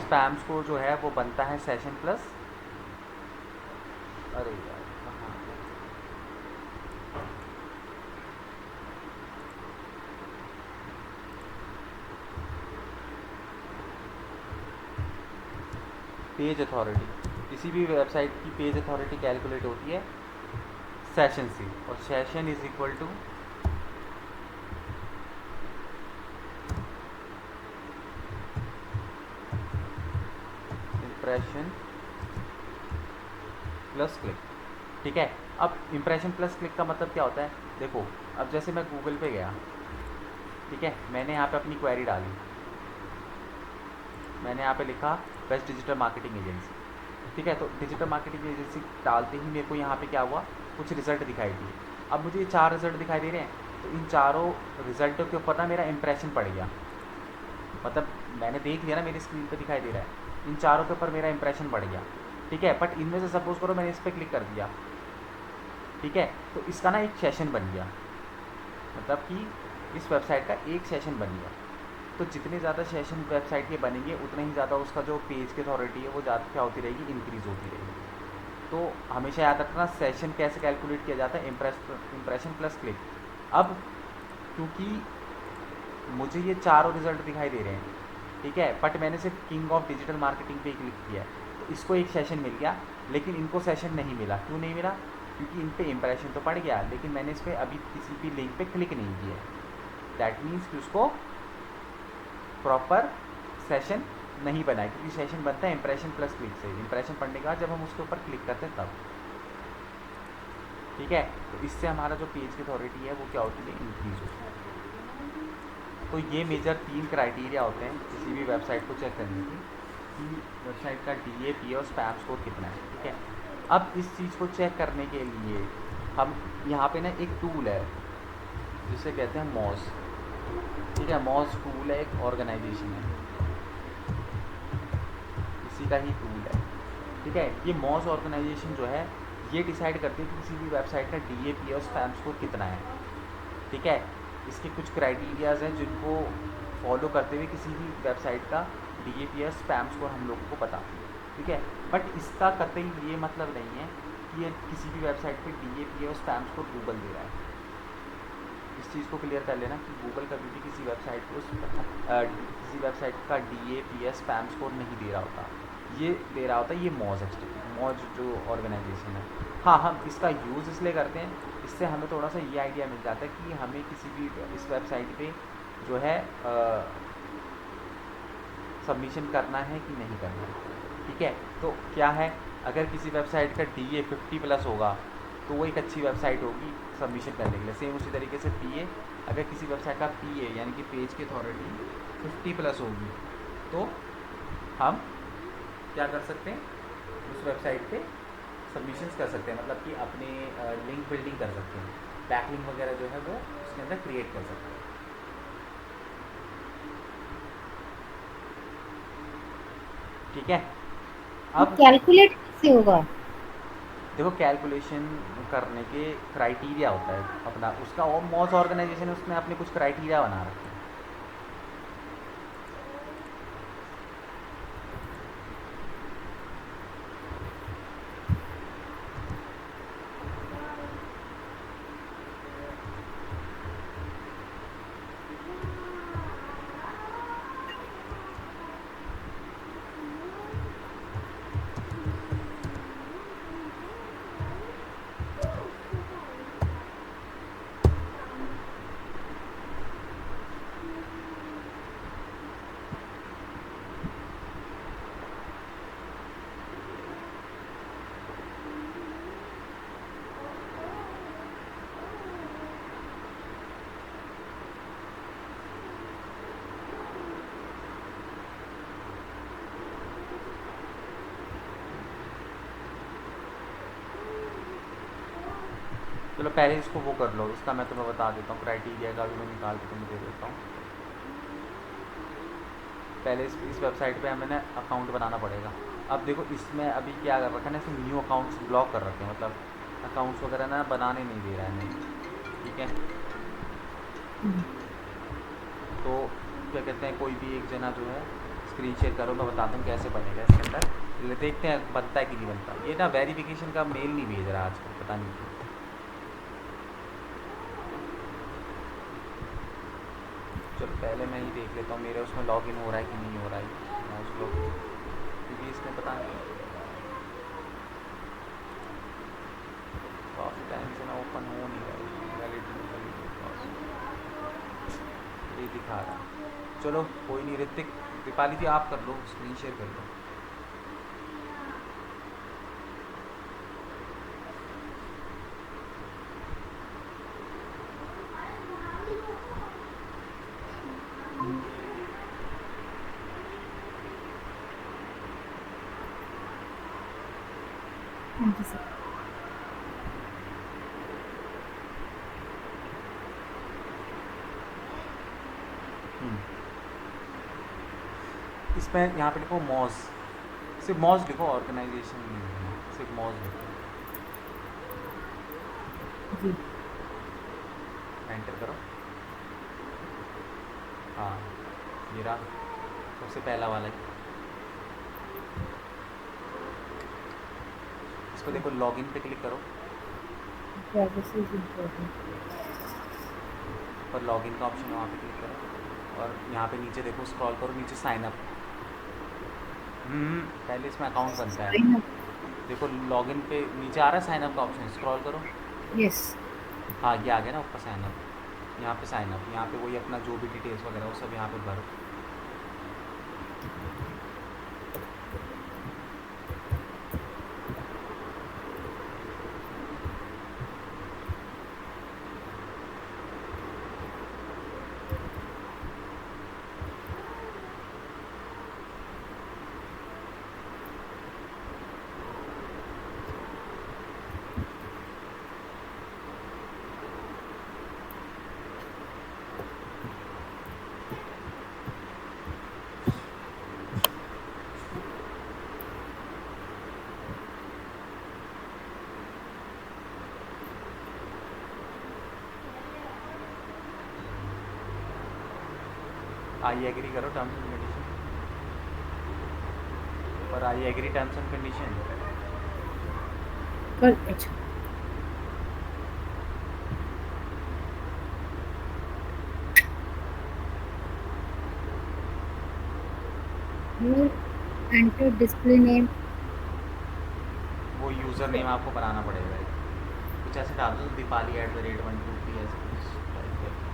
स्पैम स्कोर जो है वो बनता है सेशन प्लस, अरे यार कहाँ, पेज अथॉरिटी, किसी भी वेबसाइट की पेज अथॉरिटी कैलकुलेट होती है सेशन से, और session is equal to impression plus click, ठीक है। अब इम्प्रेशन प्लस क्लिक का मतलब क्या होता है, देखो अब जैसे मैं गूगल पे गया, ठीक है, मैंने यहाँ पे अपनी क्वेरी डाली, मैंने यहाँ पे लिखा बेस्ट डिजिटल मार्केटिंग एजेंसी, ठीक है। तो डिजिटल मार्केटिंग एजेंसी डालते ही मेरे को यहाँ पे क्या हुआ, कुछ रिजल्ट दिखाई दिए। अब मुझे ये 4 रिजल्ट दिखाई दे रहे हैं, तो इन चारों रिजल्टों के ऊपर ना मेरा इंप्रेशन पड़ गया, मतलब मैंने देख लिया ना मेरी स्क्रीन पे दिखाई दे रहा है, इन चारों के ऊपर मेरा इंप्रेशन बढ़ गया, ठीक है। बट इनमें से सपोज करो मैंने इस पर क्लिक कर दिया, ठीक है, तो इसका ना एक सेशन बन गया, मतलब कि इस वेबसाइट का एक सेशन बन गया। तो जितने ज़्यादा सेशन वेबसाइट के बनेंगे उतने ही ज़्यादा उसका जो पेज की अथॉरिटी है वो ज़्यादा क्या होती रहेगी, इंक्रीज़ होती रहेगी। तो हमेशा याद रखना सेशन कैसे कैलकुलेट किया जाता है, इम्प्रेशन प्लस क्लिक। अब क्योंकि मुझे ये चारों रिजल्ट दिखाई दे रहे हैं, ठीक है, बट मैंने सिर्फ किंग ऑफ डिजिटल मार्केटिंग पे क्लिक किया है, तो इसको एक सेशन मिल गया, लेकिन इनको सेशन नहीं मिला। क्यों नहीं मिला, क्योंकि इन पे इंप्रेशन तो पड़ गया, लेकिन मैंने इस पर अभी किसी भी लिंक पे क्लिक नहीं किया है। दैट मीन्स कि उसको प्रॉपर सेशन नहीं बना है, क्योंकि सेशन बनता है इंप्रेशन प्लस क्लिक से, इंप्रेशन पढ़ने के बाद जब हम उसके ऊपर क्लिक करते हैं तब, ठीक है। तो इससे हमारा जो पेज की अथॉरिटी है वो क्या होती है, इंक्रीज होती है। तो ये मेजर 3 क्राइटेरिया होते हैं किसी भी वेबसाइट को चेक करने की, कि वेबसाइट का DAP और स्पैम स्कोर कितना है, ठीक है। अब इस चीज़ को चेक करने के लिए हम यहाँ पे ना एक टूल है जिसे कहते हैं मॉज, ठीक है। मॉज टूल है, एक ऑर्गेनाइजेशन है, इसी का ही टूल है, ठीक है। ये मॉज ऑर्गेनाइजेशन जो है ये डिसाइड करती है कि किसी भी वेबसाइट का DAP और स्पैम स्कोर कितना है, ठीक है। इसके कुछ क्राइटेरियाज़ हैं जिनको फॉलो करते हुए किसी भी वेबसाइट का DAP और स्पैम स्कोर हम लोगों को पता, ठीक है। बट इसका कतई ये मतलब नहीं है कि ये किसी भी वेबसाइट पे DAP और स्पैम स्कोर गूगल दे रहा है, इस चीज़ को क्लियर कर लेना कि गूगल कभी भी किसी वेबसाइट को किसी वेबसाइट का DAPS स्पैम स्कोर नहीं दे रहा होता, ये दे रहा होता है ये मॉज जो ऑर्गेनाइजेशन है। हाँ, हम इसका यूज़ इसलिए करते हैं, इससे हमें थोड़ा सा ये आइडिया मिल जाता है कि हमें किसी भी इस वेबसाइट पे जो है सबमिशन करना है कि नहीं करना है। ठीक है, तो क्या है, अगर किसी वेबसाइट का DA 50+ होगा तो वो एक अच्छी वेबसाइट होगी सबमिशन करने के लिए। सेम उसी तरीके से PA, अगर किसी वेबसाइट का PA यानी कि पेज की अथॉरिटी 50+ होगी तो हम क्या कर सकते हैं, उस वेबसाइट पे सबमिशंस कर सकते हैं, मतलब कि अपने लिंक बिल्डिंग कर सकते हैं, बैकलिंक वगैरह जो है वो उसके अंदर क्रिएट कर सकते हैं। ठीक है, अब कैलकुलेट कैसे होगा? देखो कैलकुलेशन करने के क्राइटेरिया होता है अपना, उसका और मॉज ऑर्गेनाइजेशन है उसने अपने कुछ क्राइटेरिया बना रखे हैं। चलो पहले इसको वो कर लो, इसका मैं तुम्हें बता देता हूँ, क्राइटेरिया का भी मैं निकाल के तुम्हें दे देता हूँ। पहले इस वेबसाइट पे हमें ना अकाउंट बनाना पड़ेगा। अब देखो इसमें अभी क्या कर रखा है ना, इसमें न्यू अकाउंट्स ब्लॉक कर रखे हैं, मतलब अकाउंट्स वगैरह ना बनाने नहीं दे रहा है नहीं। ठीक है, तो क्या कहते हैं, कोई भी एक जना जो है स्क्रीन शेयर करो, मैं बताता हूँ कैसे बनेगा इसके अंदर, देखते हैं बनता है कि नहीं बनता। ये ना वेरिफिकेशन का मेल नहीं भेज रहा आजकल, पता नहीं क्यों। चलो पहले मैं ही देख लेता हूँ मेरे उसमें लॉगिन हो रहा है कि नहीं हो रहा है मॉज लॉग, क्योंकि इसमें पता नहीं काफ़ी टाइम से ना ओपन हो नहीं रहा है, वैलिडिटी ये दिखा रहा है। चलो कोई नहीं, ऋतिक दीपाली जी आप कर लो, स्क्रीन शेयर कर लो। हाँ जी सर। इसमें यहाँ पे लिखो मॉज, सिर्फ मॉज लिखो, ऑर्गेनाइजेशन नहीं लिखना, सिर्फ मॉज लिखो, जी एंटर करो। हाँ ये रहा सबसे पहला वाला है, इसको देखो लॉगिन पे क्लिक करो, प्राइवेसी इज इम्पोर्टेंट। और लॉगिन का ऑप्शन वहाँ पे क्लिक करो, और यहाँ पे नीचे देखो स्क्रॉल करो, नीचे साइन अप। पहले इसमें अकाउंट बनता है, साइन अप, देखो लॉगिन पे नीचे आ रहा है साइन अप का ऑप्शन, स्क्रॉल करो। यस। हाँ ये आ गया ना ऊपर साइन अप, यहाँ पे साइन अप, यहाँ पे वही अपना जो भी डिटेल्स वगैरह वो सब यहाँ पे भरो। आई एग्री करो टर्म्स एंड कंडीशन, और I agree terms and condition. कर अच्छा Here, enter display name. वो यूज़र नेम आपको बनाना पड़ेगा कुछ ऐसे डाल दो दीपाली @123 ऐसे कुछ टाइप करके।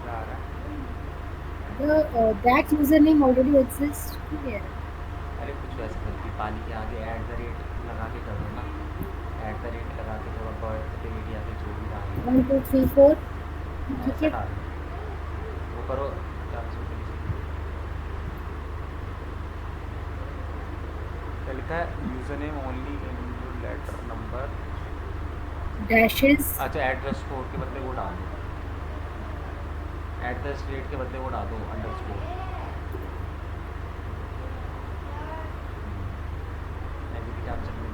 क्या आ रहा है? That username already exists here. अरे कुछ वैसे कर दीपाली के आगे लगा के कर दो ना लगा के थोड़ा बर्थ डेट या फिर जो भी डालना 1 2 3 4. है ठीक ऐसा है. डाल दो वो करो क्या लिखा है user name only in letter number Dashes. अच्छा एड्रेस स्कोर के बदले वो डाल दो एड्रेस रेट के बदले वो डाल दो अंडरस्कोर कैप्शन में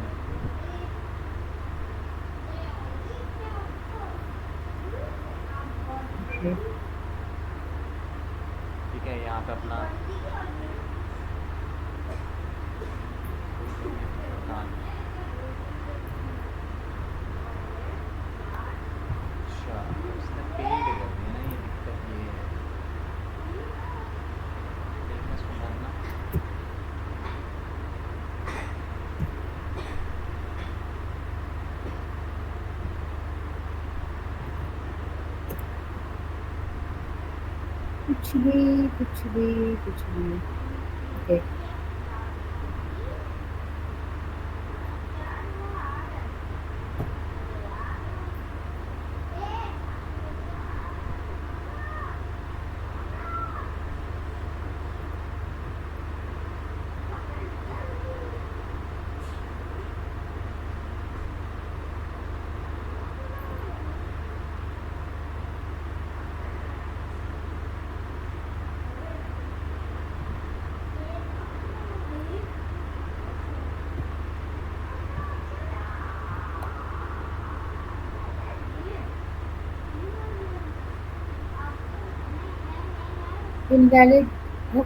Okay. ठीक है यहाँ पे अपना अच्छा उसने पेड कर दिया ना ये दिक्कत ये है देखना सुधरना कुछ भी कुछ भी कुछ भी. Okay. Invalid. Oh,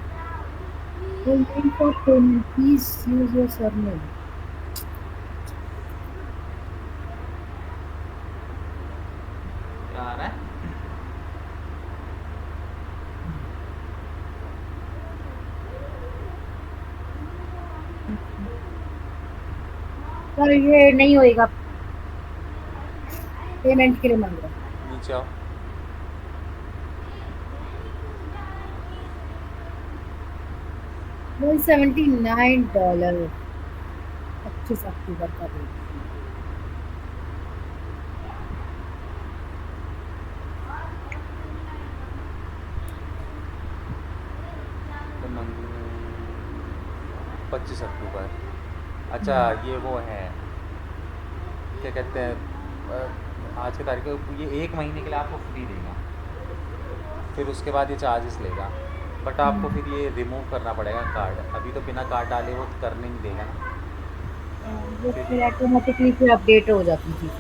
full name for payment. Please use your surname. क्या आ रहा है पर ये नहीं होएगा. पेमेंट के लिए मांग रहा है. नीचे आओ $179. 25 अक्टूबर का डेट. तो 25 अक्टूबर अच्छा ये वो है क्या कहते हैं आज की तारीख को ये 1 महीने के लिए आपको फ्री देगा फिर उसके बाद ये चार्जेस लेगा बट आपको फिर ये रिमूव करना पड़ेगा कार्ड अभी तो बिना कार्ड डाले वो करने नहीं देगा ना वो फिर फिर ऑटोमेटिकली फिर अपडेट हो जाती थी.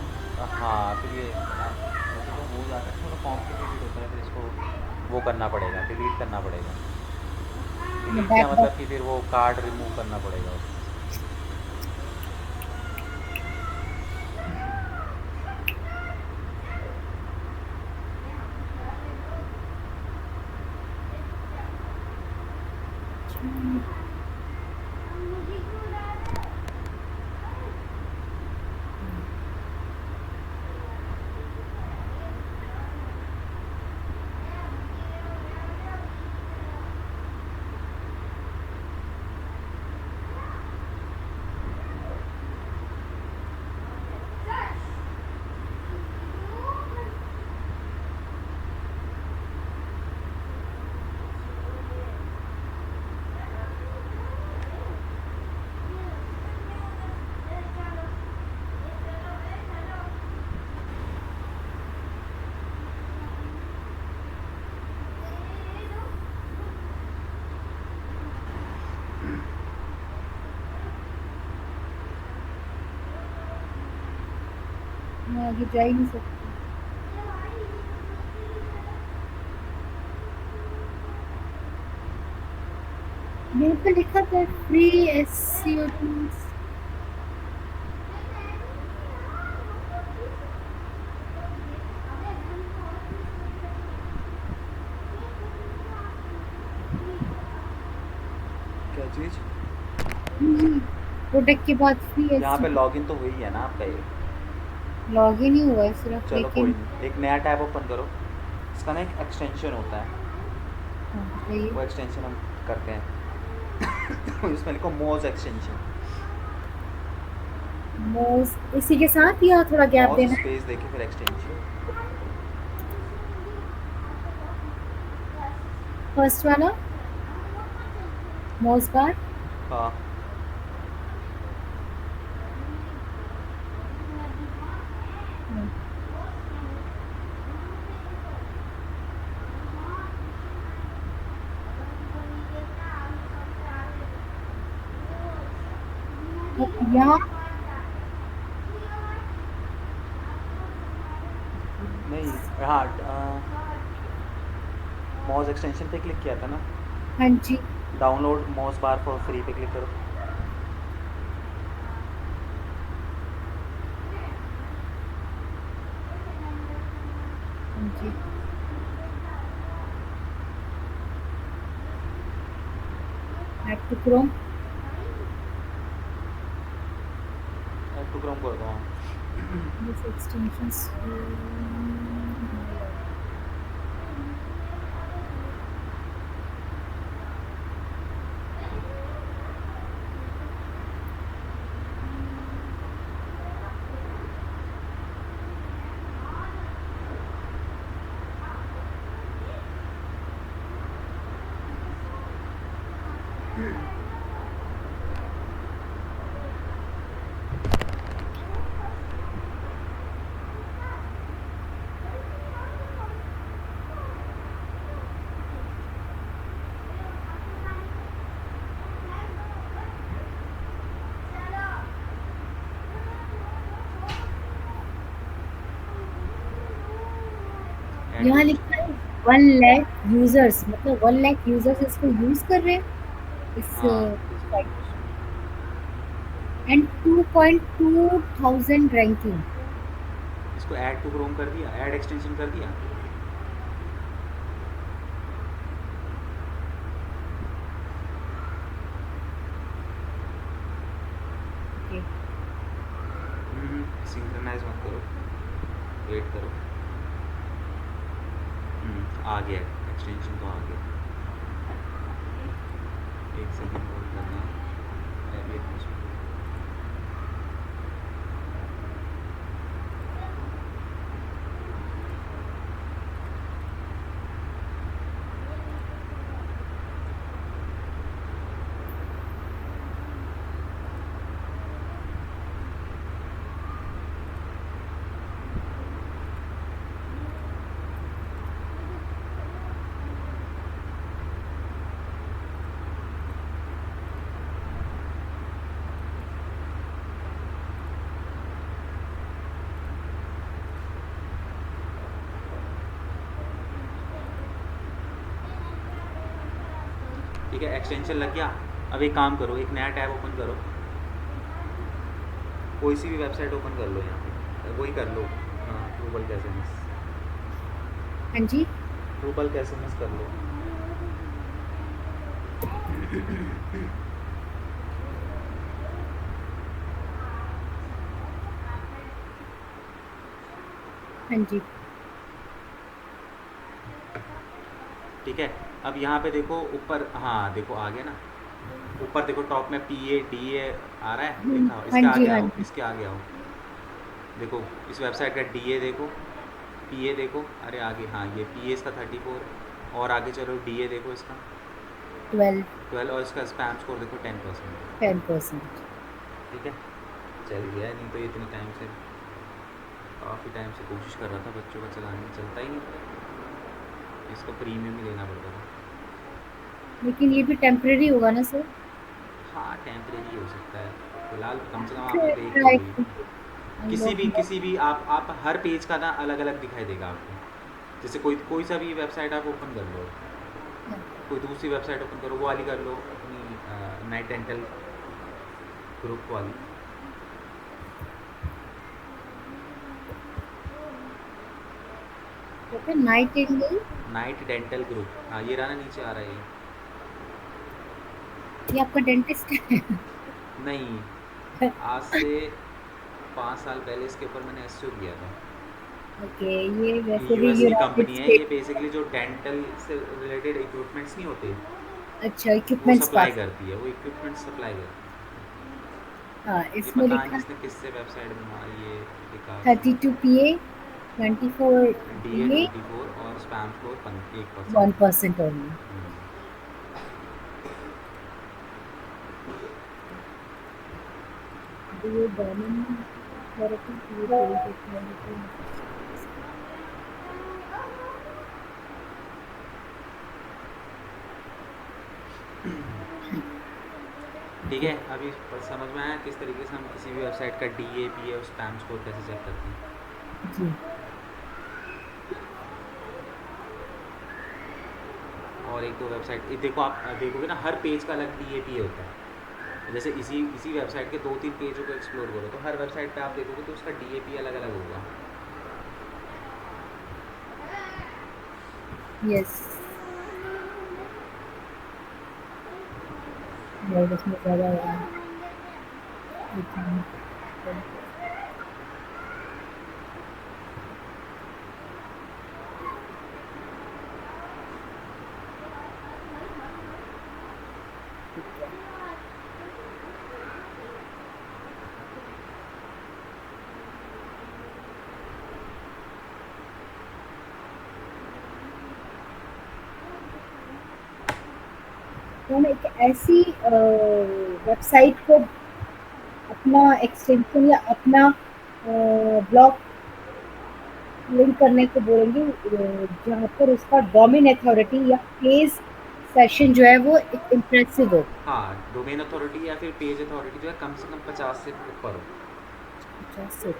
हाँ फिर ये वैसे तो हो जाता है थोड़ा कॉम्प्लिकेटेड होता है फिर इसको वो करना पड़ेगा डिलीट करना पड़ेगा डिलीट क्या बैक. मतलब कि फिर वो कार्ड रिमूव करना पड़ेगा उसको मैं आगे जा ही नहीं सकती। यहाँ पे लिखा था फ्री एससीओ टूल्स। क्या चीज़? प्रोडक्ट के बाद फ्री यहाँ पे एससीओ। लॉगिन तो हुई है ना आपका ये। लॉगिन ही हुआ है सिर्फ, चलो कोई लेकिन नहीं, एक नया टैब ओपन करो। इसका ना एक एक्सटेंशन होता है, हाँ बताइए। वो एक्सटेंशन हम करते हैं। इसमें लिखो मोज एक्सटेंशन। मोज इसी के साथ या थोड़ा गैप मोज देना है? स्पेस देखे फिर एक्सटेंशन। फर्स्ट वाला मोज बार। हाँ। यहाँ नहीं, हाँ, मोज एक्सटेंशन पे क्लिक किया था ना। हाँ जी। Download Moz bar for free पे क्लिक करो। हाँ जी। Back to Chrome. Add to Chrome कर दो। हाँ। This extensions. ऐड यहाँ टू। लिखा है 1 लाख यूजर्स, मतलब 1 लाख यूजर्स इसको यूज कर रहे हैं इस हाँ, साइट। And 2.2 thousand ranking. इसको ऐड टू क्रोम कर दिया, ऐड एक्सटेंशन कर दिया। ओके। सिंक्रोनाइज मत करो, वेट करो। आ गया एक्सटेंशन, तो आ गया। एक सेकंड होल्ड करना। अभी ठीक है, एक्सटेंशन लग गया। अब एक काम करो, एक नया टैब ओपन करो, कोई सी भी वेबसाइट ओपन कर लो यहाँ पे, वही कर लो। हाँ, ट्रूबल का SMS। हाँ जी। ट्रूबल का SMS कर लो। हाँ जी। ठीक है, अब यहाँ पे देखो ऊपर, हाँ देखो आ गया ना। ऊपर देखो टॉप में PA DA आ रहा है लिखा, हाँ इसके जी। आगे हाँ आओ, जी। इसके आगे आओ। देखो इस वेबसाइट का DA देखो, PA देखो, अरे आगे, हाँ ये PA इसका 34 है। और आगे चलो, DA देखो इसका 12। 12, और इसका स्पैम स्कोर देखो 10%। 10%। ठीक है, चल गया। नहीं तो ये इतने टाइम से, काफ़ी टाइम से कोशिश कर रहा था बच्चों का चलाने में, चलता ही नहीं था। इसका प्रीमियम ही लेना पड़ता था। लेकिन ये भी टेम्परेरी होगा ना सर? हाँ, टेम्परेरी हो सकता है, फिलहाल कम से कम आपने देख तो ट्राई ली। कीजिए। किसी भी आप हर पेज का ना अलग अलग दिखाई देगा आपको। जैसे कोई कोई सा भी वेबसाइट आप ओपन कर लो, कोई दूसरी वेबसाइट ओपन करो, वो वाली कर लो अपनी नाइट डेंटल ग्रुप वाली। Night angle, night dental group, हाँ ये रहा ना, नीचे आ रहा है ये। ये आपका डेंटिस्ट है? नहीं, आज से 5 साल पहले इसके ऊपर मैंने एसईओ किया था। ओके, ये ये वैसे भी यूएस की यूनाइटेड कंपनी है, ये स्टेट। बेसिकली जो डेंटल से रिलेटेड इक्विपमेंट्स नहीं होते, अच्छा, वो इक्विपमेंट्स सप्लाई काफी। करती है, वो इक्विपमेंट सप्लाई करती हाँ, है। ये इसमें पता नहीं लिखा इसने किससे वेबसाइट बनवाई, ये लिखा उसने 32 PA, 24 DA DA, 24 और spam score 1%। 1% only. DA government therapy, DA technology. ठीक है, अभी समझ में आया किस तरीके से हम किसी भी वेबसाइट का DA PA और स्पैम स्कोर कैसे चेक करते हैं। जी। और एक दो वेबसाइट देखो, आप देखोगे ना हर पेज का अलग DA PA होता है। जैसे इसी इसी वेबसाइट के 2-3 पेजों को एक्सप्लोर करो, तो हर वेबसाइट पे आप देखोगे तो उसका DA PA अलग अलग होगा। यस। और इसमें ज़्यादा तो हम एक ऐसी वेबसाइट को अपना एक्सटेंशन या अपना ब्लॉग लिंक करने को बोलेंगे, जहाँ पर उसका डोमेन अथॉरिटी या पेज सेशन जो है वो एक इम्प्रेसिव हो। हाँ, डोमेन अथॉरिटी या फिर पेज अथॉरिटी जो है कम से कम 50 से ऊपर हो। 50 से।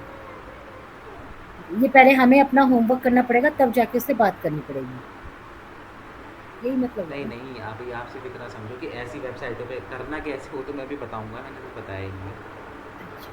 ये पहले हमें अपना होमवर्क करना पड़ेगा, तब जाके उससे बात करनी पड़ेगी, यही मतलब नहीं होगा। नहीं, अभी आप सिर्फ इतना समझो कि ऐसी वेबसाइटों पे करना कैसे हो तो मैं भी बताऊंगा, मैंने तो बताया ही नहीं है। अच्छा।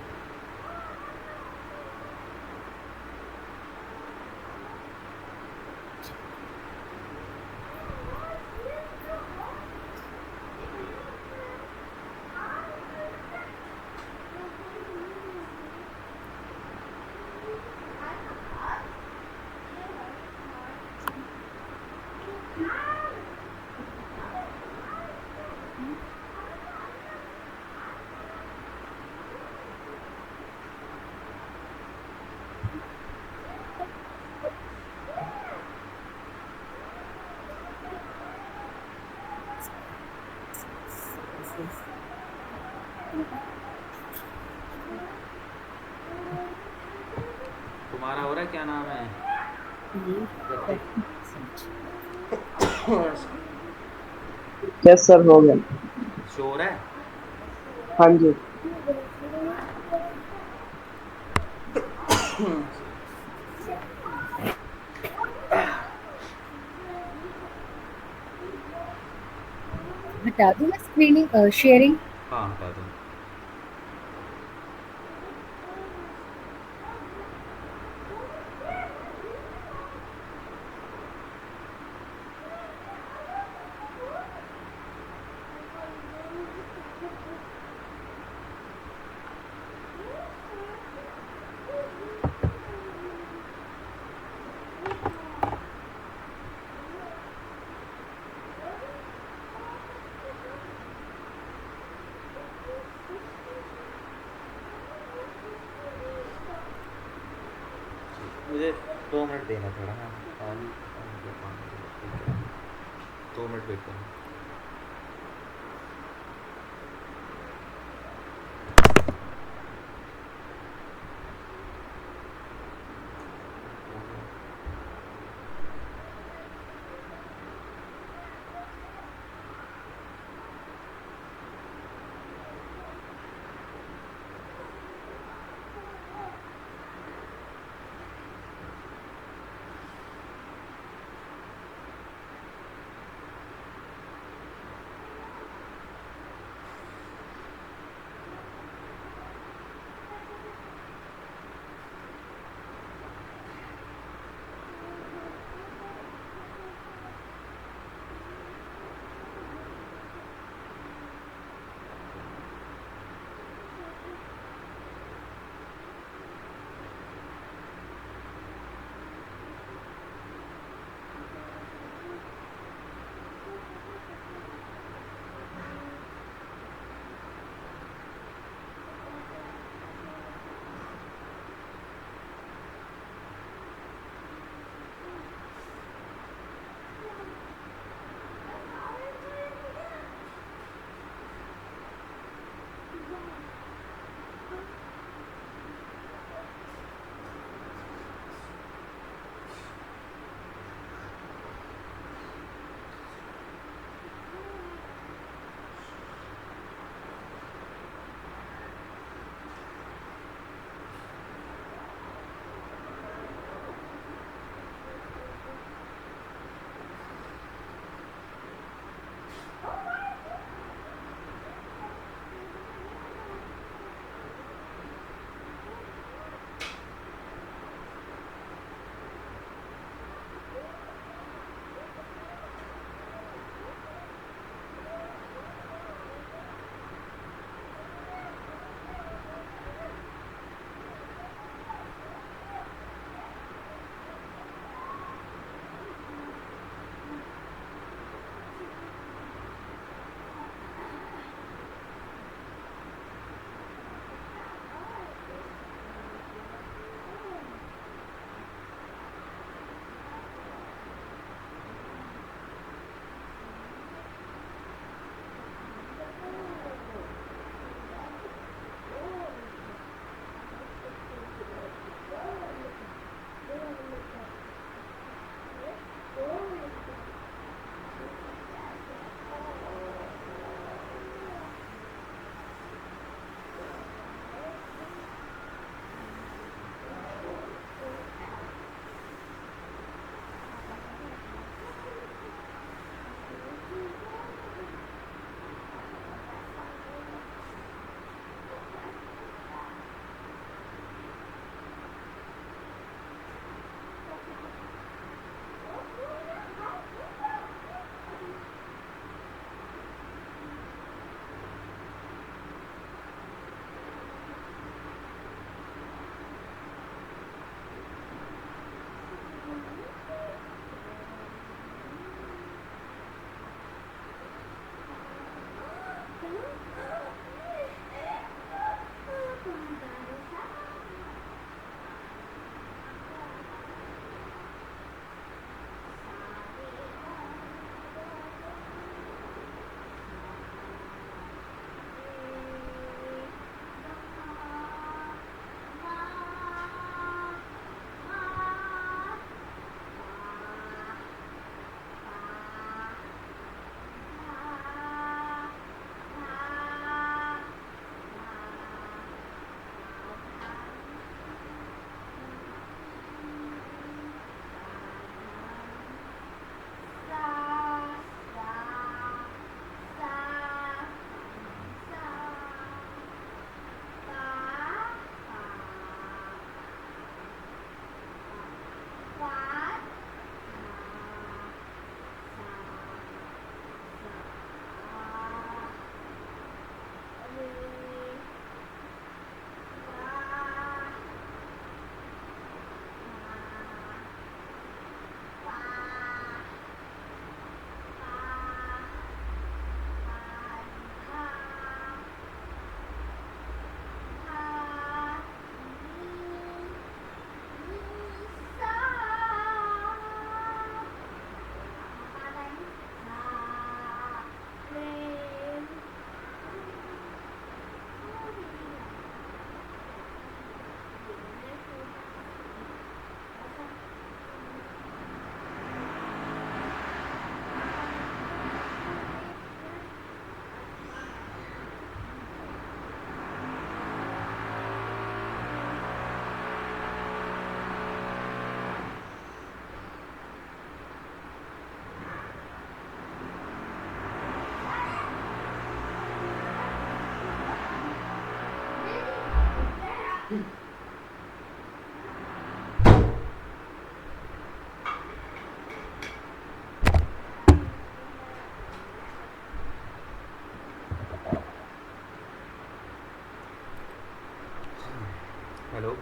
तुम्हारा हो रहा है, क्या नाम है, ये प्रतीक? 40%। यस सर, हो गया। शो हो रहा है। हाँ जी। हटा दूँ मैं स्क्रीनिंग शेयरिंग? हाँ हटा दो। मुझे 2 मिनट देना थोड़ा ना, पानी पानी 2 मिनट वेट करना। Hello,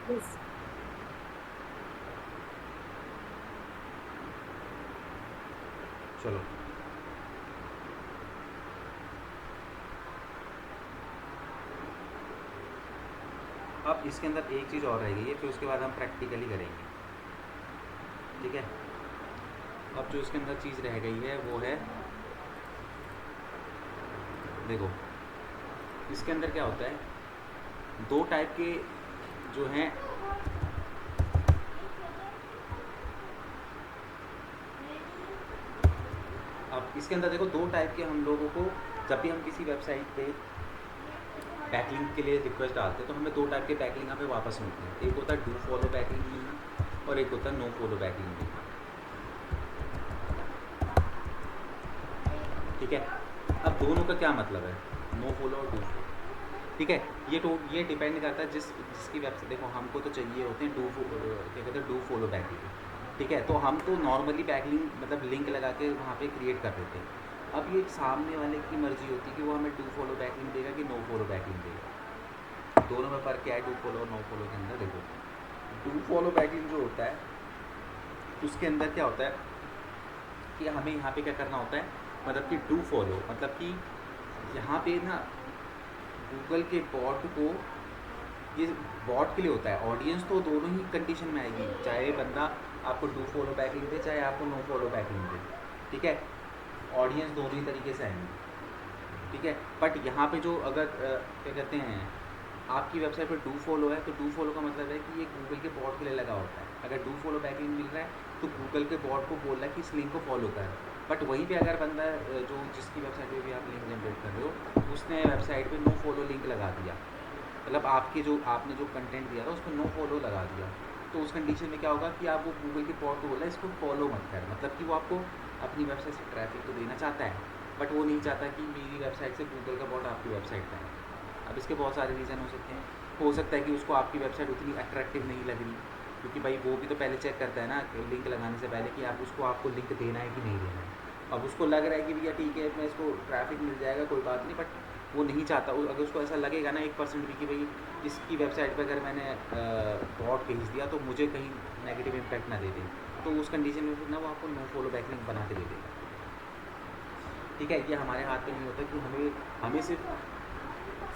Yes. चलो अब इसके अंदर एक चीज़ और रह गई है, फिर उसके बाद हम प्रैक्टिकली करेंगे। ठीक है, अब जो इसके अंदर चीज़ रह गई है वो है, देखो इसके अंदर क्या होता है, दो टाइप के जो हैं, अब इसके अंदर देखो दो टाइप के हम लोगों को, जब भी हम किसी वेबसाइट पे बैकलिंक के लिए रिक्वेस्ट डालते हैं तो हमें दो टाइप के बैकलिंक यहाँ पे वापस मिलते हैं। एक होता है डू फॉलो बैकलिंक मिलना और एक होता है नो फॉलो बैकलिंक मिलना। ठीक है, अब दोनों का क्या मतलब है, नो फॉलो और डू फॉलो। ठीक है, ये डिपेंड करता है जिसकी वेबसाइट, देखो हमको तो चाहिए होते हैं क्या कहते हैं डू फॉलो बैकलिंक। ठीक है, तो हम तो नॉर्मली बैकलिंक मतलब लिंक लगा के वहाँ पे क्रिएट कर देते हैं। अब ये सामने वाले की मर्जी होती है कि वो हमें डू फॉलो बैकलिंक देगा कि नो फॉलो बैकलिंक देगा। दोनों में फ़र्क क्या है डू फॉलो और नो फॉलो के अंदर। देखो डू फॉलो बैकलिंक जो होता है उसके अंदर क्या होता है कि हमें यहाँ पे क्या करना होता है, मतलब कि डू फॉलो मतलब कि यहाँ पे ना गूगल के बॉट को, ये बॉट के लिए होता है, ऑडियंस तो दोनों ही कंडीशन में आएगी, चाहे बंदा आपको डू फॉलो बैकलिंक दे चाहे आपको नो फॉलो बैकलिंक दे। ठीक है, ऑडियंस दोनों ही तरीके से आएंगे। ठीक है, बट यहाँ पे जो अगर क्या कहते हैं आपकी वेबसाइट पर डू फॉलो है तो डू फॉलो का मतलब है कि ये गूगल के बॉट के लिए लगा होता है। अगर डू फॉलो बैकलिंक मिल रहा है तो गूगल के बॉट को बोल रहा है कि इस लिंक को फॉलो कर। बट वहीं पे अगर बंदा जो जिसकी वेबसाइट पे भी आप लिंक जनरेट कर रहे हो उसने वेबसाइट पे नो फॉलो लिंक लगा दिया, मतलब आपने जो कंटेंट दिया था उस पर नो फॉलो लगा दिया, तो उस कंडीशन में क्या होगा कि आप वो गूगल के बॉट को बोला इसको फॉलो मत कर, मतलब कि वो आपको अपनी वेबसाइट से ट्रैफिक तो देना चाहता है बट वो नहीं चाहता कि मेरी वेबसाइट से गूगल का बॉट आपकी वेबसाइट पर आए। अब इसके बहुत सारे रीज़न हो सकते हैं। हो सकता है कि उसको आपकी वेबसाइट उतनी अट्रैक्टिव नहीं लग रही, क्योंकि भाई वो भी तो पहले चेक करता है ना लिंक लगाने से पहले कि आपको लिंक देना है कि नहीं देना है। अब उसको लग रहा है कि भैया ठीक है मैं इसको ट्रैफिक मिल जाएगा कोई बात नहीं, बट वो नहीं चाहता। अगर उसको ऐसा लगेगा ना 1% भी कि भाई इसकी वेबसाइट पर अगर मैंने बॉट भेज दिया तो मुझे कहीं नेगेटिव इम्पैक्ट ना दे दे, तो उस कंडीशन में फिर ना वो आपको नो फॉलो बैकलिंक बना के दे देगा। ठीक है, ये हमारे हाथ में नहीं होता कि हमें सिर्फ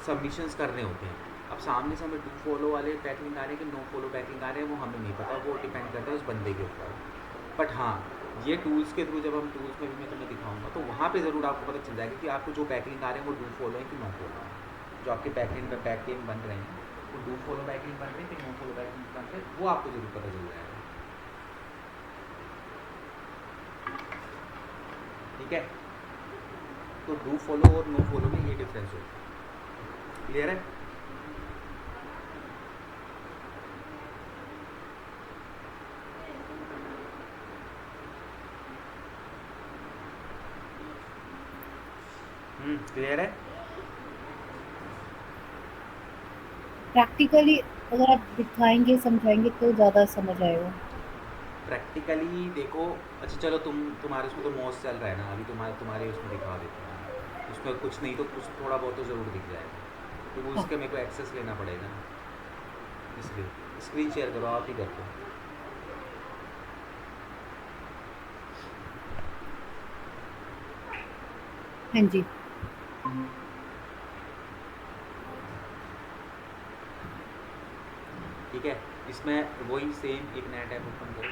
सबमिशंस करने होते हैं। अब सामने से हमें डू फॉलो वाले बैकलिंक आ रहे हैं कि नो फॉलो बैकलिंक आ रहे हैं वो हमें नहीं पता, वो डिपेंड करता है उस बंदे के ऊपर। बट हाँ, ये टूल्स के थ्रू जब हम टूल्स में भी मैं तुम्हें दिखाऊंगा तो वहाँ पे ज़रूर आपको पता चल जाएगा कि आपको जो बैकलिंक आ रहे हैं वो डू फॉलो है कि नो फॉलो है। जो आपके बैकलिंक बन रहे हैं वो डू फॉलो बैकलिंक बन रहे हैं कि नो फॉलो बैकलिंक बन रहे हैं, वो आपको ज़रूर पता चल जाएगा। ठीक है, तो डू फॉलो और नो फॉलो में ये डिफरेंस होता है। क्लियर है? क्लियर है? प्रैक्टिकली अगर आप दिखाएंगे समझाएंगे तो ज़्यादा समझ आएगा। प्रैक्टिकली देखो, अच्छा चलो तुम्हारे उसमें तो मॉस चल रहा है ना अभी, तुम्हारे उसमें दिखा देते हैं, उसमें कुछ नहीं तो कुछ थोड़ा बहुत तो ज़रूर दिख जाएगा, तो वो हाँ, इसके मेरे को एक्सेस लेना पड़ेगा ना, इसलिए स्क्रीन शेयर करो आप ही करते हो। हाँ जी। ठीक है, इसमें वही सेम एक नया टैब ओपन करो,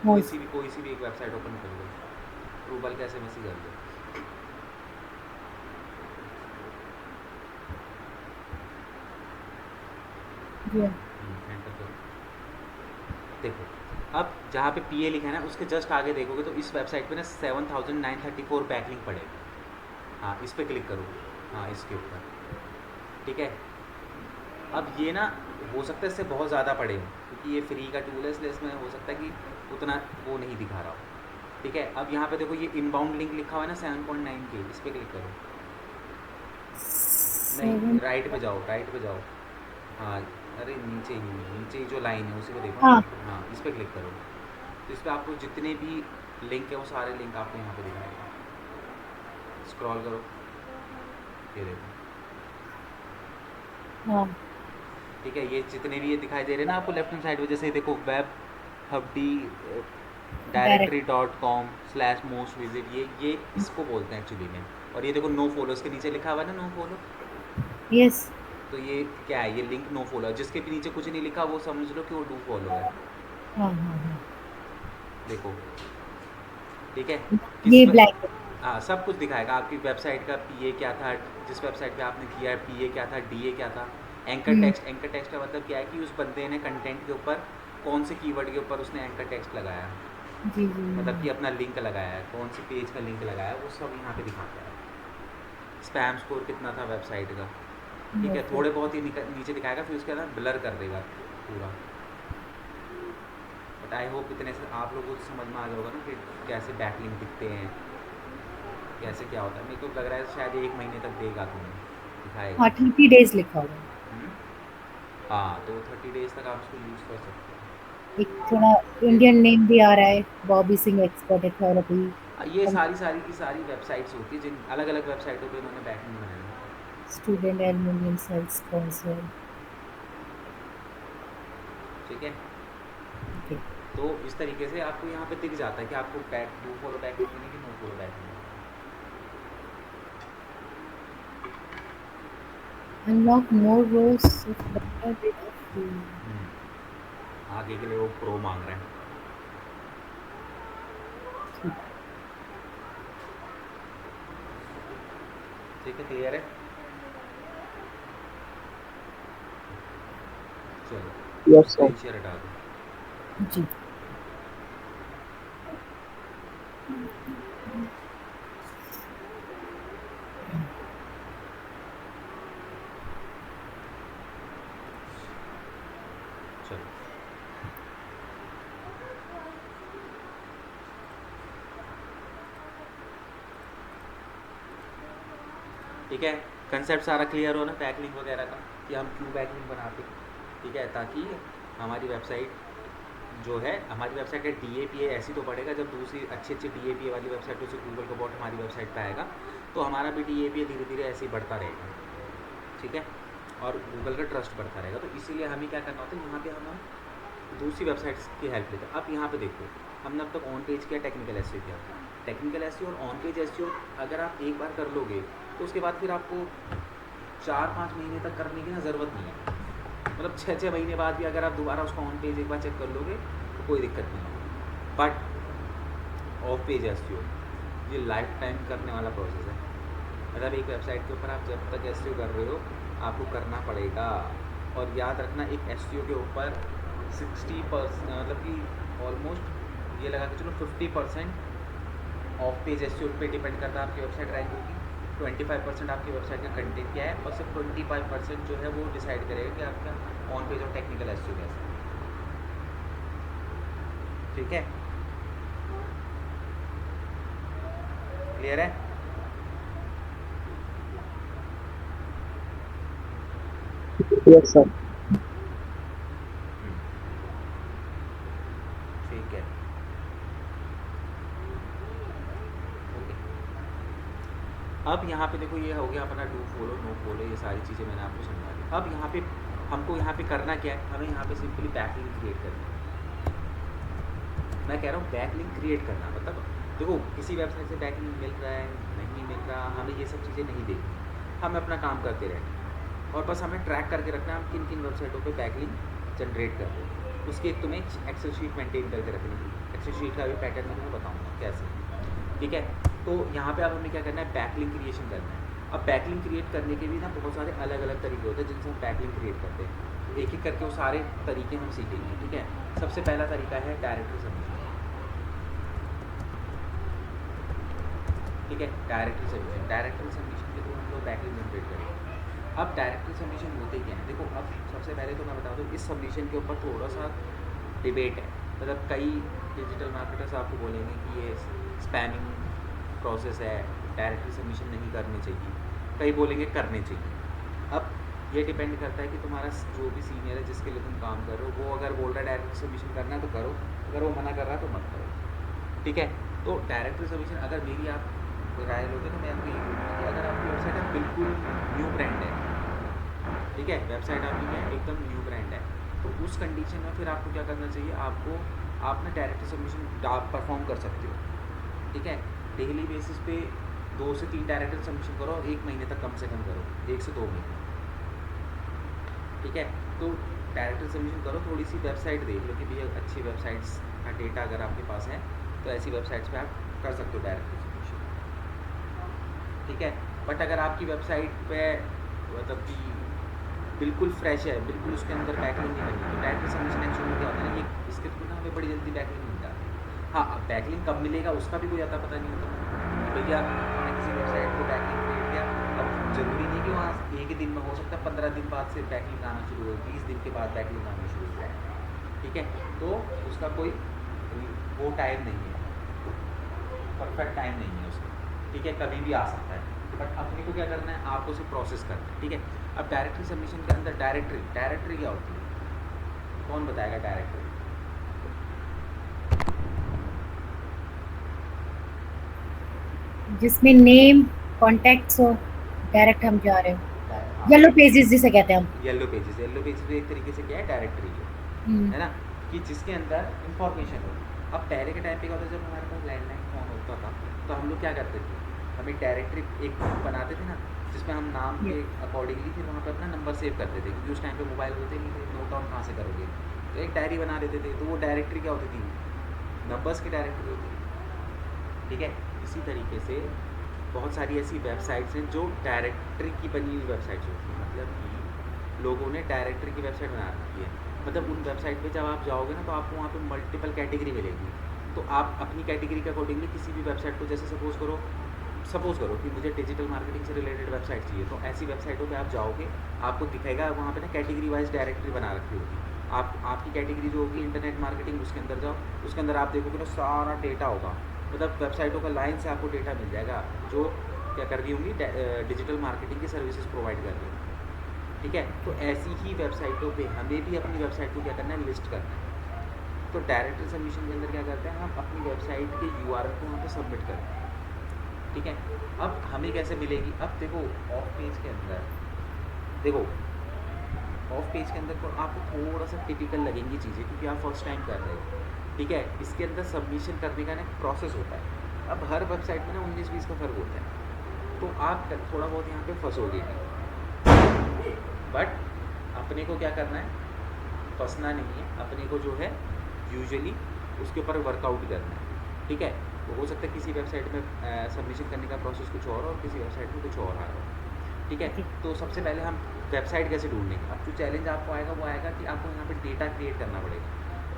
मॉस कोई सी भी एक वेबसाइट ओपन कर लो, ट्रूबल कैसे मैसी कर लो। जी हाँ। एंटर करो, देखो अब जहाँ पे पी ए लिखा है ना उसके जस्ट आगे देखोगे तो इस वेबसाइट पे ना 7934 बैकलिंक पड़ेगा। हाँ, इस पर क्लिक करो, हाँ इसके ऊपर। ठीक है, अब ये ना हो सकता है इससे बहुत ज़्यादा पड़े हो क्योंकि ये फ्री का टूल है, इसलिए इसमें हो सकता है कि उतना वो नहीं दिखा रहा हो। ठीक है, अब यहाँ पे देखो ये इनबाउंड लिंक लिखा हुआ है ना 7.9 के, इस पर क्लिक करो। नहीं, 7। राइट पे जाओ, राइट पे जाओ। हाँ, अरे नीचे ही जो लाइन है उसी को देखो ना। हाँ हाँ, इस पर क्लिक करो। तो इस पर आपको जितने भी लिंक है वो सारे लिंक आपको यहाँ पे दिखाएगा। स्क्रॉल करो, ये देखो। हाँ ठीक है, ये जितने भी ये दिखाई दे रहे हैं ना आपको लेफ्ट हैंड साइड में, जैसे देखो वेब हबडी डायरेक्ट। directory.com/most visit, ये इसको बोलते हैं एक्चुअली में। और ये देखो नो फॉलो, इसके नीचे लिखा हुआ है ना नो फॉलो। यस। तो ये क्या है, ये लिंक नो फॉलो है। जिसके भी नीचे कुछ नहीं लिखा वो समझ लो कि वो डू फॉलो है। हाँ हाँ हाँ। देखो, ठीक है, ये किस ब्लैक। हाँ, सब कुछ दिखाएगा आपकी वेबसाइट का पीए क्या था, जिस वेबसाइट पे आपने किया है पीए क्या था, डीए क्या था। एंकर टेक्स्ट का मतलब क्या है कि उस बंदे ने कंटेंट के ऊपर कौन से कीवर्ड के ऊपर उसने एंकर टेक्स्ट लगाया, जी जी। मतलब कि अपना लिंक लगाया है, कौन सी पेज का लिंक लगाया है, वो सब यहाँ पे दिखाता है। स्पैम स्कोर कितना था वेबसाइट का, ठीक है, थोड़े बहुत ही नीचे दिखाएगा, फिर उसके बाद ब्लर कर देगा पूरा। बट आई होप इतने से आप लोगों को समझ में आ जाएगा ना कि कैसे बैकलिंक दिखते हैं, कैसे क्या होता है। मेरे को लग रहा है शायद 1 महीने तक देगा, तुम्हें दिखाएगा। हाँ 30 डेज लिखा हुआ है। हम्म? हाँ, तो 30 डेज तक आप उसको यूज़ कर सकते हो। एक थोड़ा इंडियन नेम भी आ रहा है, बॉबी सिंह एक्सपर्ट थेरेपी। ये सारी की सारी वेबसाइट्स होती है जिन अलग अलग वेबसाइटों पे उन्होंने बैकलिंक बनाया है। Student aluminium sales sponsor. ठीक है, ओके। तो इस तरीके से आपको यहाँ पे दिख जाता है कि आपको बैक डू फॉलो बैकलिंक मिलेगी, no follow backlink. Unlock more rows of data with a free. आगे के लिए वो प्रो मांग रहे हैं। ठीक है, क्लियर है। चलो, यस सर। स्क्रीन शेयर हटा दो। जी। चलो, ठीक है, कंसेप्ट सारा क्लियर हो ना बैकलिंक वगैरह का, कि हम क्यों बैकलिंक बनाते हैं। ठीक है, ताकि हमारी वेबसाइट जो है, हमारी वेबसाइट का DAPA ऐसी तो बढ़ेगा, जब दूसरी अच्छी DAPA वाली वेबसाइटों से गूगल का बॉट हमारी वेबसाइट पे आएगा तो हमारा भी DAPA धीरे धीरे ऐसे ही बढ़ता रहेगा। ठीक है, और गूगल का ट्रस्ट बढ़ता रहेगा। तो इसीलिए हमें क्या करना होता है, यहाँ पे हम दूसरी वेबसाइट्स की हेल्प लेते हैं। अब यहाँ पे देखो, हमने अब तक ऑन पेज किया, टेक्निकल एसईओ किया। टेक्निकल एसईओ और ऑन पेज एसईओ अगर आप एक बार कर लोगे तो उसके बाद फिर आपको 4-5 महीने तक करने की ना ज़रूरत नहीं है। मतलब 6-6 महीने बाद भी अगर आप दोबारा उसको ऑन पेज एक बार चेक कर लोगे तो कोई दिक्कत नहीं है। बट ऑफ पेज एसईओ ये लाइफ टाइम करने वाला प्रोसेस है। मतलब एक वेबसाइट के ऊपर आप जब तक एसईओ कर रहे हो आपको करना पड़ेगा। और याद रखना, एक एसईओ के ऊपर 60%, मतलब कि ऑलमोस्ट ये लगा के चलो 50% ऑफ पेज एसईओ पे डिपेंड करता है आपकी वेबसाइट रैंक होगी। 25% आपकी वेबसाइट का कंटेंट क्या है, और सिर्फ 25% जो है वो डिसाइड करेगा कि आपका ऑन पेज और टेक्निकल एसईओ कैसा है। ठीक है, क्लियर है। Yes sir. ठीक है, ओके। अब यहाँ पे देखो, ये हो गया अपना डू फॉलो नो फॉलो, ये सारी चीज़ें मैंने आपको समझा दी। अब यहाँ पे हमको यहाँ पे करना क्या है, हमें यहाँ पे सिंपली बैकलिंक क्रिएट करना है। मैं कह रहा हूँ बैकलिंक क्रिएट करना मतलब, देखो किसी वेबसाइट से बैकलिंक मिल रहा है नहीं मिल रहा, हमें ये सब चीज़ें नहीं देखनी। हमें अपना काम करते रहना और बस हमें ट्रैक करके रखना है हम किन किन वेबसाइटों पे बैकलिंक जनरेट कर रहे हैं। उसकी एक तुम्हें एक्सेल शीट मेंटेन करके रखनी है। एक्सेल शीट का भी पैटर्न मैं तुम्हें बताऊँगा कैसे। ठीक है, तो यहाँ पे अब हमें क्या करना है, बैकलिंक क्रिएशन करना है। अब बैकलिंक क्रिएट करने के भी ना बहुत सारे अलग अलग तरीके होते हैं जिनसे हम बैकलिंक क्रिएट करते हैं। एक एक करके वो सारे तरीके हम सीखेंगे। ठीक है, सबसे पहला तरीका है डायरेक्टरी सबमिशन। ठीक है, डायरेक्टरी सबमिशन के थ्रू हम लोग बैकलिंक जनरेट करेंगे। अब डायरेक्टरी सबमिशन होते क्या है, देखो अब सबसे पहले तो मैं बता दूँ, इस सबमिशन के ऊपर थोड़ा सा डिबेट है। मतलब कई डिजिटल मार्केटर्स आपको बोलेंगे कि ये स्पैमिंग प्रोसेस है, डायरेक्टरी सबमिशन नहीं करने चाहिए, कई बोलेंगे करने चाहिए। अब ये डिपेंड करता है कि तुम्हारा जो भी सीनियर है जिसके लिए तुम काम कर रहे हो, वो अगर बोल रहा है डायरेक्टरी सबमिशन करना है तो करो, अगर वो मना कर रहा है तो मत करो। ठीक है, तो डायरेक्टरी सबमिशन अगर मेरी आप राय लोगे तो मैं आपको यही बोलूँगा कि अगर आपकी वेबसाइट है बिल्कुल न्यू ब्रांड है, ठीक है, वेबसाइट आपकी क्या है एकदम न्यू ब्रांड है, तो उस कंडीशन में फिर आपको क्या करना चाहिए, आपको आप ना डायरेक्टरी सबमिशन आप परफॉर्म कर सकते हो। ठीक है, डेली बेसिस पे 2 से 3 डायरेक्टरी सबमिशन करो और 1 महीने तक कम से कम करो, 1 से 2 महीने। ठीक है, तो डायरेक्टरी सबमिशन करो, थोड़ी सी वेबसाइट देख लो कि भैया अच्छी वेबसाइट्स का डेटा अगर आपके पास है तो ऐसी वेबसाइट्स पे आप कर सकते हो डायरेक्टरी सबमिशन। ठीक है, बट अगर आपकी वेबसाइट पे मतलब कि बिल्कुल फ्रेश है, बिल्कुल उसके अंदर बैकलिंक नहीं करनी, तो डायरेक्टरी सबमिशन एक्चुअली में क्या होता है ना, ये इसके थ्रू ना हमें बड़ी जल्दी बैकलिंक मिल जाती है। हाँ, अब बैकलिंक कब मिलेगा उसका भी कोई आता पता नहीं होता कि भैया हमने किसी वेबसाइट को बैकलिंक दे दिया, अब ज़रूरी नहीं कि वहाँ एक ही दिन में, हो सकता है 15 दिन बाद से बैकलिंक आना शुरू हो, 20 दिन के बाद बैकलिंक आना शुरू हो जाए। ठीक है, तो उसका कोई वो टाइम नहीं है, परफेक्ट टाइम नहीं है उसका। ठीक है, कभी भी आ सकता है, बट अपने को क्या करना है, आपको सिर्फ प्रोसेस करना है। ठीक है, अब डायरेक्टरी सबमिशन के अंदर डायरेक्टरी क्या होती है, कौन बताएगा डायरेक्टरी? जिसमें नेम कॉन्टैक्ट्स हो, डायरेक्ट हम जा रहे हो, येलो पेजेस जिसे कहते हैं हम। येलो पेजेस एक तरीके से क्या है, डायरेक्टरी है ना, कि जिसके अंदर इंफॉर्मेशन हो। अब पहले के टाइम पे क्या होता था, जब हमारे पास लैंडलाइन फ़ोन होता था तो हम लोग क्या करते थे, हमें डायरेक्टरी एक बनाते थे ना, जिसमें हम नाम के अकॉर्डिंगली फिर वहाँ पर अपना नंबर सेव करते थे, क्योंकि उस टाइम पे मोबाइल होते नहीं थे, नोट डाउन कहाँ से करोगे, तो एक डायरी बना देते थे, तो वो डायरेक्टरी क्या होती थी, नंबर्स की डायरेक्टरी होती थी। ठीक है, इसी तरीके से बहुत सारी ऐसी वेबसाइट्स हैं जो डायरेक्टरी की बनी हुई वेबसाइट्स होती हैं, मतलब कि लोगों ने डायरेक्टरी की वेबसाइट बना रखी है। मतलब उन वेबसाइट पे जब आप जाओगे ना तो आपको वहाँ पे मल्टीपल कैटेगरी मिलेगी, तो आप अपनी कैटेगरी के अकॉर्डिंगली किसी भी वेबसाइट को, जैसे सपोज़ करो कि मुझे डिजिटल मार्केटिंग से रिलेटेड वेबसाइट चाहिए, तो ऐसी वेबसाइटों पे आप जाओगे, आपको दिखेगा वहाँ पे ना कैटेगरी वाइज डायरेक्टरी बना रखी होगी। आपकी कैटेगरी जो होगी इंटरनेट मार्केटिंग, उसके अंदर जाओ, उसके अंदर आप देखोगे ना सारा डेटा होगा, मतलब वेबसाइटों का लाइन से आपको डेटा मिल जाएगा जो क्या कर रही होंगी, डिजिटल मार्केटिंग की सर्विसेज प्रोवाइड कर रही होंगी। ठीक है, तो ऐसी ही वेबसाइटों पे हमें भी अपनी वेबसाइट को क्या करना है, लिस्ट करना है। तो डायरेक्टरी सबमिशन के अंदर क्या करते हैं, हम अपनी वेबसाइट के URL को वहाँ पे सबमिट करते हैं। ठीक है, अब हमें कैसे मिलेगी, अब देखो ऑफ पेज के अंदर, देखो ऑफ पेज के अंदर तो आपको थोड़ा सा टिपिकल लगेंगी चीज़ें, क्योंकि आप फर्स्ट टाइम कर रहे हो। ठीक है, इसके अंदर सबमिशन करने का ना एक प्रोसेस होता है। अब हर वेबसाइट में ना 19-20 का फ़र्क होता है, तो आप थोड़ा बहुत यहाँ पे फंसोगे भी, बट अपने को क्या करना है, फंसना नहीं है, अपने को जो है यूजुअली उसके ऊपर वर्कआउट करना है। ठीक है, तो हो सकता है किसी वेबसाइट में सबमिशन करने का प्रोसेस कुछ और किसी वेबसाइट में कुछ और आ रहा हो। ठीक है, तो सबसे पहले हम वेबसाइट कैसे ढूंढेंगे, अब जो चैलेंज आपको आएगा वो आएगा कि आपको यहाँ पे डेटा क्रिएट करना पड़ेगा,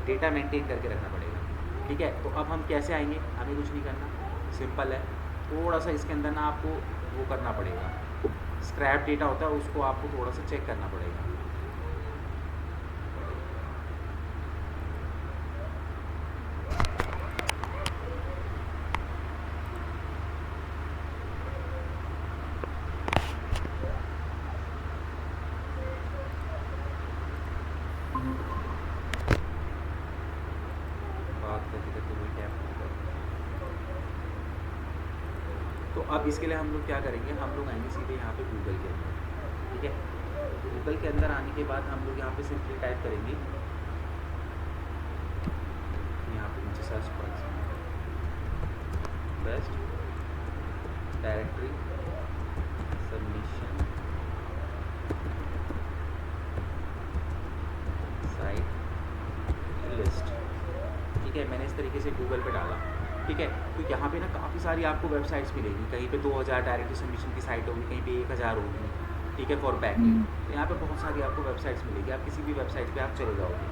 डेटा मेंटेन करके रखना पड़ेगा। ठीक है, तो अब हम कैसे आएंगे, हमें कुछ नहीं करना, सिंपल है, थोड़ा सा इसके अंदर ना आपको वो करना पड़ेगा, स्क्रैप डेटा होता है उसको आपको थोड़ा सा चेक करना पड़ेगा। बात करते करते वही टैप होगा। तो अब इसके लिए हम लोग क्या करेंगे, हम लोग आएंगे सीधे यहाँ पे गूगल के अंदर। ठीक है, गूगल के अंदर आने के बाद हम लोग यहाँ पे सिंपली टाइप करेंगे, यहाँ पे नीचे सर्च पर best directory submission site list. ठीक है, मैंने इस तरीके से गूगल पे डाला। ठीक है, तो यहाँ पे ना काफ़ी सारी आपको वेबसाइट्स मिलेगी, कहीं पे 2000 डायरेक्टरी सबमिशन की साइट होगी, कहीं पे 1000 होगी। ठीक है, फॉर बैकलिंक, तो यहाँ पे बहुत सारी आपको वेबसाइट्स मिलेगी, आप किसी भी वेबसाइट पे आप चले जाओगे।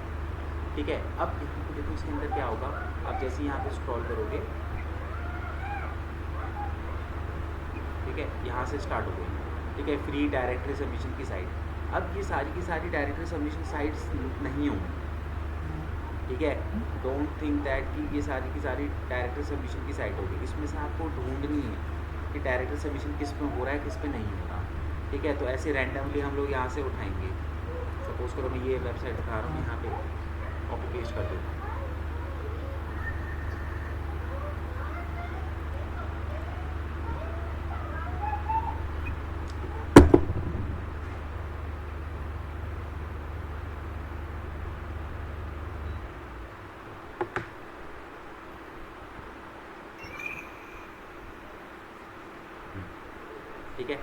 ठीक है, अब यहाँ पे देखो इसके अंदर क्या होगा, आप जैसे यहाँ पे स्क्रॉल करोगे, ठीक है, यहाँ से स्टार्ट हो गई। ठीक है, फ्री डायरेक्टरी सबमिशन की साइट। अब ये सारी की सारी डायरेक्टरी सबमिशन साइट्स नहीं होंगी, ठीक है। डोंट थिंक दैट कि ये सारी की सारी डायरेक्टर सबमिशन की साइट होगी, इसमें से आपको ढूंढनी है कि डायरेक्टर सबमिशन किस पे हो रहा है, किस पे नहीं हो रहा। ठीक है, तो ऐसे रैंडमली हम लोग यहाँ से उठाएंगे। सपोज करो मैं ये वेबसाइट उठा रहा हूँ, यहाँ पे कॉपी पेस्ट कर देता हूँ। ठीक है,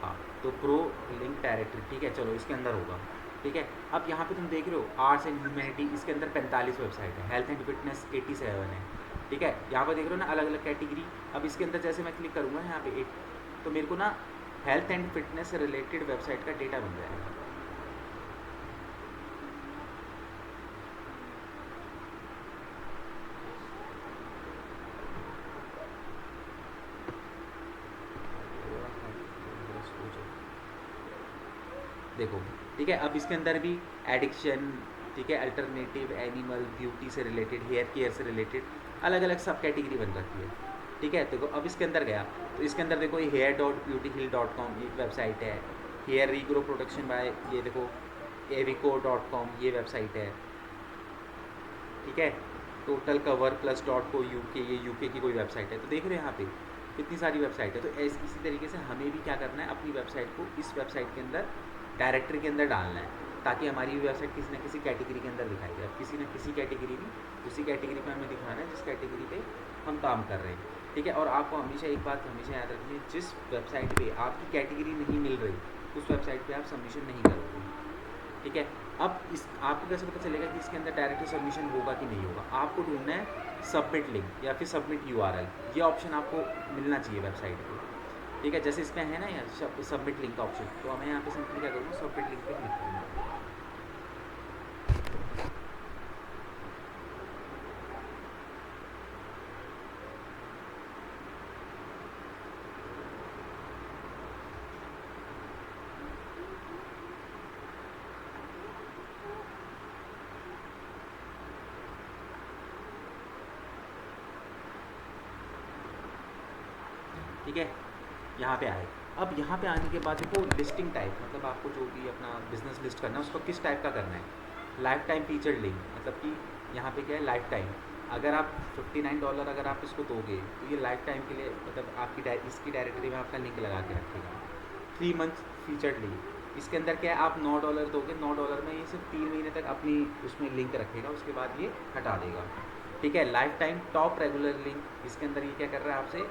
हाँ, तो प्रो लिंक डायरेक्टरी, ठीक है, चलो इसके अंदर होगा। ठीक है, अब यहाँ पे तुम देख रहे हो आर्ट्स एंड ह्यूमैनिटी, इसके अंदर 45 वेबसाइट है, हेल्थ एंड फिटनेस 87 है। ठीक है, यहाँ पर देख रहे हो ना अलग अलग कैटेगरी। अब इसके अंदर जैसे मैं क्लिक करूँगा यहाँ पे एक, तो मेरे को ना हेल्थ एंड फिटनेस से रिलेटेड वेबसाइट का डेटा बन जाएगा। देखो, ठीक है, अब इसके अंदर भी एडिक्शन, ठीक है, अल्टरनेटिव, एनिमल, ब्यूटी से रिलेटेड, हेयर केयर से रिलेटेड अलग अलग सब कैटेगरी बन रखी है। ठीक है, देखो अब इसके अंदर गया तो इसके अंदर देखो ये hair.beautyhill.com ये वेबसाइट है, हेयर रीग्रो प्रोडक्शन बाय ये देखो evico.com ये वेबसाइट है। ठीक है, टोटल कवर प्लस .co.uk ये यूके की कोई वेबसाइट है। तो देख रहे हो यहाँ पे कितनी सारी वेबसाइट है। तो इसी तरीके से हमें भी क्या करना है, अपनी वेबसाइट को इस वेबसाइट के अंदर डायरेक्टरी के अंदर डालना है, ताकि हमारी वेबसाइट किसी न किसी कैटेगरी के अंदर दिखाई दे। किसी न किसी कैटेगरी में, उसी कैटेगरी पे हमें दिखाना है जिस कैटेगरी पे हम काम कर रहे हैं। ठीक है, और आपको हमेशा एक बात हमेशा याद रखनी है, जिस वेबसाइट पे आपकी कैटेगरी नहीं मिल रही उस वेबसाइट पे आप सबमिशन नहीं करोगे। ठीक है, अब इस आपको कैसे पता चलेगा कि इसके अंदर डायरेक्ट सबमिशन होगा कि नहीं होगा? आपको ढूंढना है सबमिट लिंक या फिर सबमिट यूआरएल, ये ऑप्शन आपको मिलना चाहिए वेबसाइट पे। ठीक है, जैसे इसमें है ना यार सबमिट लिंक का ऑप्शन, तो मैं यहाँ पे सिंपली क्या करूँगा, सबमिट लिंक पे क्लिक करूँगा। ठीक है, यहाँ पे आए। अब यहाँ पे आने के बाद देखो लिस्टिंग टाइप, मतलब आपको जो भी अपना बिजनेस लिस्ट करना है उसको किस टाइप का करना है। लाइफ टाइम फीचर लिंक, मतलब कि यहाँ पे क्या है, लाइफ टाइम। अगर आप $59 अगर आप इसको दोगे तो ये लाइफ टाइम के लिए, मतलब आपकी इसकी डायरेक्टरी में आपका लिंक लगा के रखेगा। 3 मंथ फीचर लिंक, इसके अंदर क्या है, आप $9 दोगे, $9 में ये सिर्फ 3 महीने तक अपनी उसमें लिंक रखेगा, उसके बाद ये हटा देगा। ठीक है, life time top regular link, इसके अंदर ये क्या कर रहा है, आपसे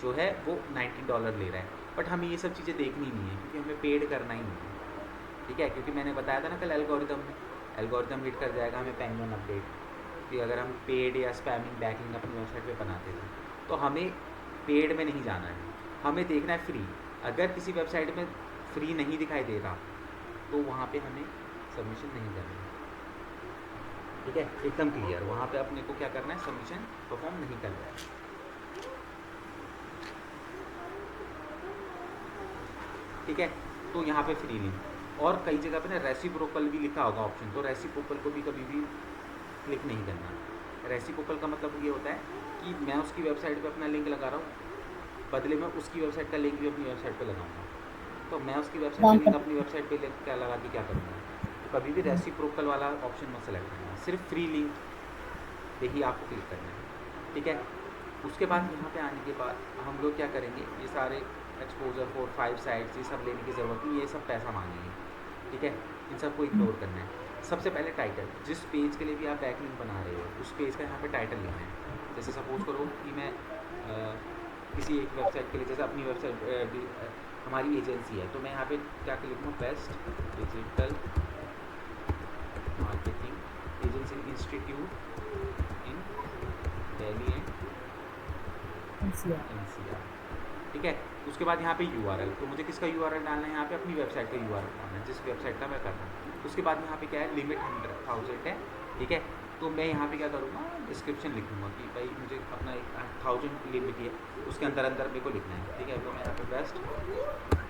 जो है वो $19 ले रहा है। बट हमें ये सब चीज़ें देखनी नहीं है, क्योंकि हमें पेड करना ही नहीं है। ठीक है, क्योंकि मैंने बताया था ना कल एल्गोरिदम हिट कर जाएगा हमें पेंगुइन अपडेट, कि अगर हम पेड या स्पैमिंग बैकलिंक अपनी वेबसाइट पे बनाते थे तो हमें पेड में नहीं जाना है, हमें देखना है फ्री। अगर किसी वेबसाइट में फ्री नहीं दिखाई दे रहा तो वहाँ पे हमें सबमिशन नहीं करना है। ठीक है, एकदम क्लियर, वहाँ पे अपने को क्या करना है, सबमिशन परफॉर्म नहीं करना है। ठीक है, तो यहाँ पे फ्री लिंक, और कई जगह पे ना रेसिप्रोकल भी लिखा होगा ऑप्शन, तो रेसिप्रोकल को भी कभी भी क्लिक नहीं करना। रेसिप्रोकल का मतलब ये होता है कि मैं उसकी वेबसाइट पे अपना लिंक लगा रहा हूँ, बदले में उसकी वेबसाइट का लिंक भी अपनी वेबसाइट पे लगाऊंगा। तो मैं उसकी वेबसाइट का लिंक अपनी वेबसाइट पे क्या लगा के क्या करूँगा, तो कभी भी रेसिप्रोकल वाला ऑप्शन मत सेलेक्ट करना, सिर्फ फ्री लिंक पे ही आपको क्लिक करना है। ठीक है, उसके बाद यहाँ पे आने के बाद हम लोग क्या करेंगे, ये सारे एक्सपोजर 4, 5 साइट्स ये सब लेने की ज़रूरत नहीं, ये सब पैसा मांगेंगे। ठीक है, इन सबको इग्नोर करना है। सबसे पहले टाइटल, जिस पेज के लिए भी आप बैकलिंक बना रहे हो उस पेज का यहाँ पे टाइटल लिखना है। जैसे सपोज करो कि मैं किसी एक वेबसाइट के लिए, जैसे अपनी वेबसाइट हमारी एजेंसी है, तो मैं यहाँ पे क्या लिखूँगा, best digital marketing agency institute in Delhi and NCR। ठीक है, उसके बाद यहाँ पे URL, तो मुझे किसका URL डालना है, यहाँ पे अपनी वेबसाइट का URL डालना है, जिस वेबसाइट का मैं कर रहा हूँ। उसके बाद यहाँ पे क्या है, लिमिट 100,000 है। ठीक है, तो मैं यहाँ पे क्या करूँगा, डिस्क्रिप्शन लिखूँगा कि भाई मुझे अपना 1000 लिमिट है, उसके अंदर मेरे को लिखना है। ठीक है, तो मैं यहाँ पे बेस्ट डिजिटल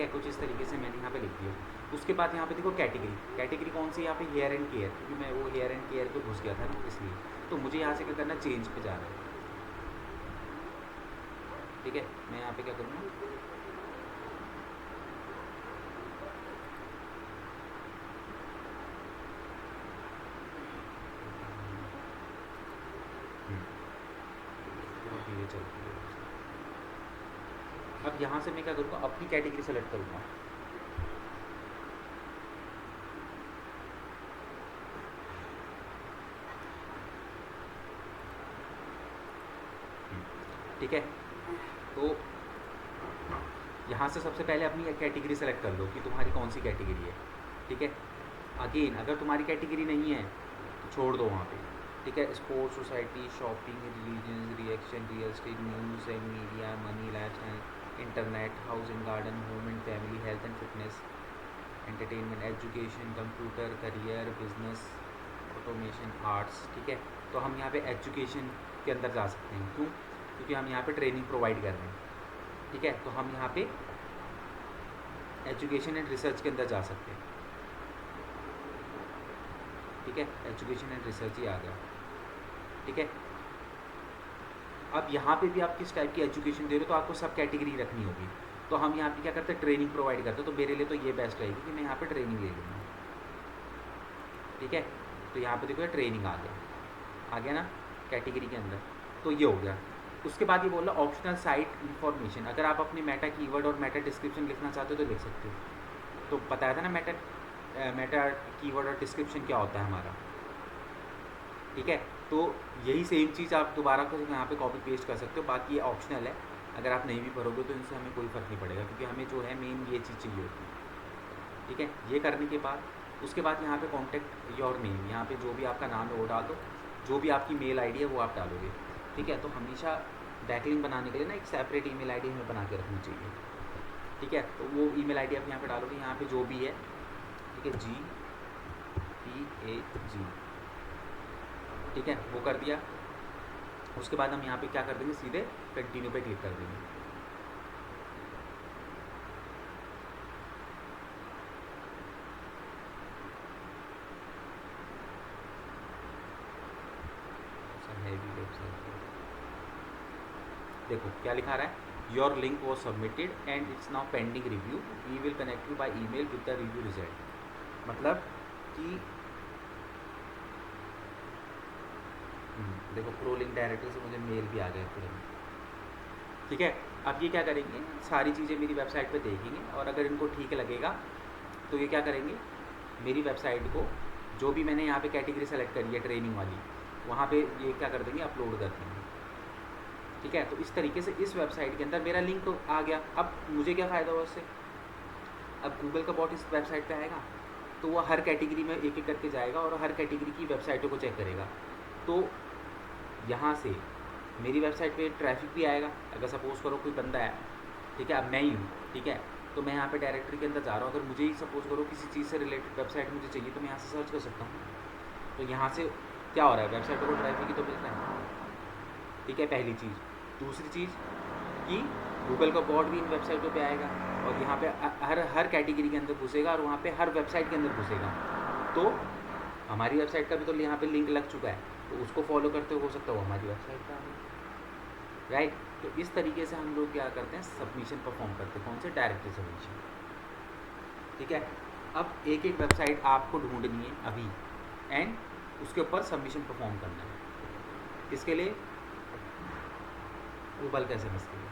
है, कुछ इस तरीके से मैंने यहाँ पे लिख दिया। उसके बाद यहाँ पे देखो कैटेगरी, कैटेगरी कौन सी, यहाँ पे हेयर एंड केयर, क्योंकि मैं वो हेयर एंड केयर पे घुस गया था ना इसलिए। तो मुझे यहाँ से क्या करना, चेंज पे जाना है। ठीक है, मैं यहाँ पे क्या करूँगा, धीरे चलती है। अब यहाँ से मैं क्या करूँगा, अपनी कैटेगरी सेलेक्ट करूँगा। ठीक है, तो यहाँ से सबसे पहले अपनी कैटेगरी सेलेक्ट कर लो कि तुम्हारी कौन सी कैटेगरी है। ठीक है, अगेन अगर तुम्हारी कैटेगरी नहीं है तो छोड़ दो वहाँ पे। ठीक है, sports, society, shopping, religion, reaction, real estate, news and media, money, lifestyle, internet, house and garden, home and family, health and fitness, entertainment, education, computer, career, business, automation, arts. ठीक है, तो हम यहाँ पे एजुकेशन के अंदर जा सकते हैं। क्यों? क्योंकि हम यहाँ पे ट्रेनिंग प्रोवाइड कर रहे हैं। ठीक है, तो हम यहाँ पे एजुकेशन एंड रिसर्च के अंदर जा सकते हैं। ठीक है, एजुकेशन एंड रिसर्च ही आ गया। ठीक है, अब यहाँ पे भी आप किस टाइप की एजुकेशन दे रहे हो तो आपको सब कैटेगरी रखनी होगी। तो हम यहाँ पे क्या करते हैं, ट्रेनिंग प्रोवाइड करते हैं। तो मेरे लिए तो ये बेस्ट रहेगी कि मैं यहाँ पे ट्रेनिंग ले लूँगा। ठीक है, तो यहाँ पे देखो ट्रेनिंग आ गया ना कैटेगरी के अंदर, तो ये हो गया। उसके बाद ये बोल रहा ऑप्शनल साइट इन्फॉर्मेशन, अगर आप अपनी मेटा कीवर्ड और मेटा डिस्क्रिप्शन लिखना चाहते हो तो लिख सकते हो। तो बताया था ना मेटा कीवर्ड और डिस्क्रिप्शन क्या होता है हमारा। ठीक है, तो यही सेम चीज़ आप दोबारा को यहाँ पे कॉपी पेस्ट कर सकते हो। बाकी ये ऑप्शनल है, अगर आप नहीं भी भरोगे तो इनसे हमें कोई फ़र्क नहीं पड़ेगा, क्योंकि हमें जो है मेन ये चीज़ चाहिए होती है। ठीक है, ये करने के बाद उसके बाद यहाँ पे कॉन्टैक्ट योर नेम, यहाँ पे जो भी आपका नाम है वो डाल दो, जो भी आपकी मेल आईडी है वो आप डालोगे। ठीक है, तो हमेशा बैकलिंक बनाने के लिए ना एक सेपरेट ईमेल आईडी हमें बना के रखनी चाहिए। ठीक है, तो वो ईमेल आईडी आप यहाँ पे डालोगे, यहाँ पे जो भी है। ठीक है, GPAG। ठीक है, वो कर दिया। उसके बाद हम यहाँ पे क्या कर देंगे, सीधे कंटिन्यू पे क्लिक कर देंगे। देखो क्या लिखा रहा है, your link was submitted and it's now pending review, we will connect you by email with the review result. मतलब कि देखो प्रो लिंक डायरेक्टरी से मुझे मेल भी आ गया तुरंत। ठीक है, अब ये क्या करेंगे, सारी चीज़ें मेरी वेबसाइट पे देखेंगे और अगर इनको ठीक लगेगा तो ये क्या करेंगे, मेरी वेबसाइट को जो भी मैंने यहाँ पे कैटेगरी सेलेक्ट करी है ट्रेनिंग वाली, वहाँ पे ये क्या कर देंगे, अपलोड कर देंगे। ठीक है, तो इस तरीके से इस वेबसाइट के अंदर मेरा लिंक तो आ गया। अब मुझे क्या फ़ायदा हुआ उससे, अब गूगल का बॉट इस वेबसाइट पे आएगा तो वो हर कैटेगरी में एक एक करके जाएगा और हर कैटेगरी की वेबसाइटों को चेक करेगा। तो यहाँ से मेरी वेबसाइट पे ट्रैफिक भी आएगा। अगर सपोज़ करो कोई बंदा है, ठीक है, अब मैं ही हूँ, ठीक है, तो मैं यहाँ पे डायरेक्टरी के अंदर जा रहा हूँ, अगर मुझे ही सपोज़ करो किसी चीज़ से रिलेटेड वेबसाइट मुझे चाहिए तो मैं यहाँ से सर्च कर सकता हूँ। तो यहाँ से क्या हो रहा है, वेबसाइटों को ट्रैफिक ही तो मिल रहा है। ठीक है, पहली चीज़। दूसरी चीज़ कि गूगल का बॉट भी इन वेबसाइटों पे आएगा और यहाँ पे हर कैटेगरी के अंदर घुसेगा और वहाँ पे हर वेबसाइट के अंदर घुसेगा। तो हमारी वेबसाइट का भी तो यहाँ पे लिंक लग चुका है, तो उसको फॉलो करते हो सकता है वो हमारी वेबसाइट का है, राइट। तो इस तरीके से हम लोग क्या करते हैं, सबमिशन परफॉर्म करते हैं। कौन से, डायरेक्टरी सबमिशन। ठीक है, अब एक एक वेबसाइट आपको ढूंढनी है अभी एंड उसके ऊपर सबमिशन परफॉर्म करना है। इसके लिए गूगल कैसे मस्ती है।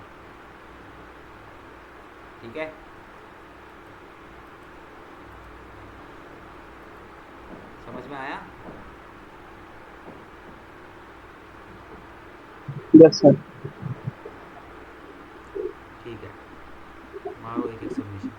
ठीक है, समझ में आया? Yes sir. ठीक है, मारो एक एक सबमिशन।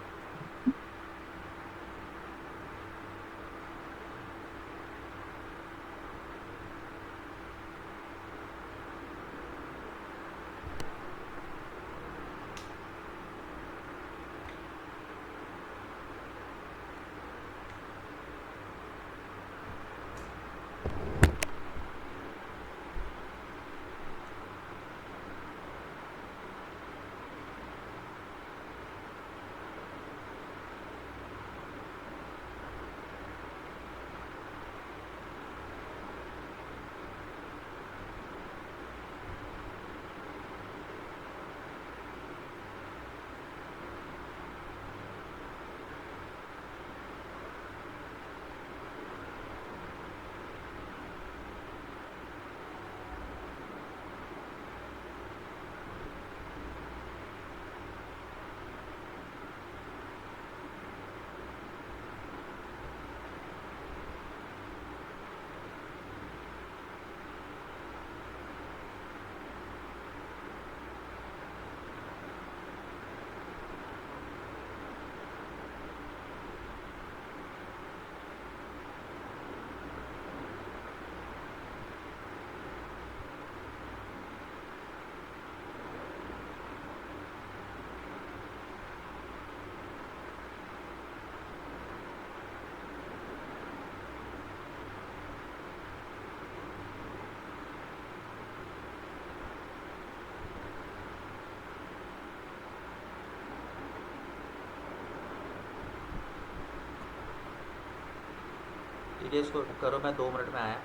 भैया इसको करो, मैं 2 मिनट में आया।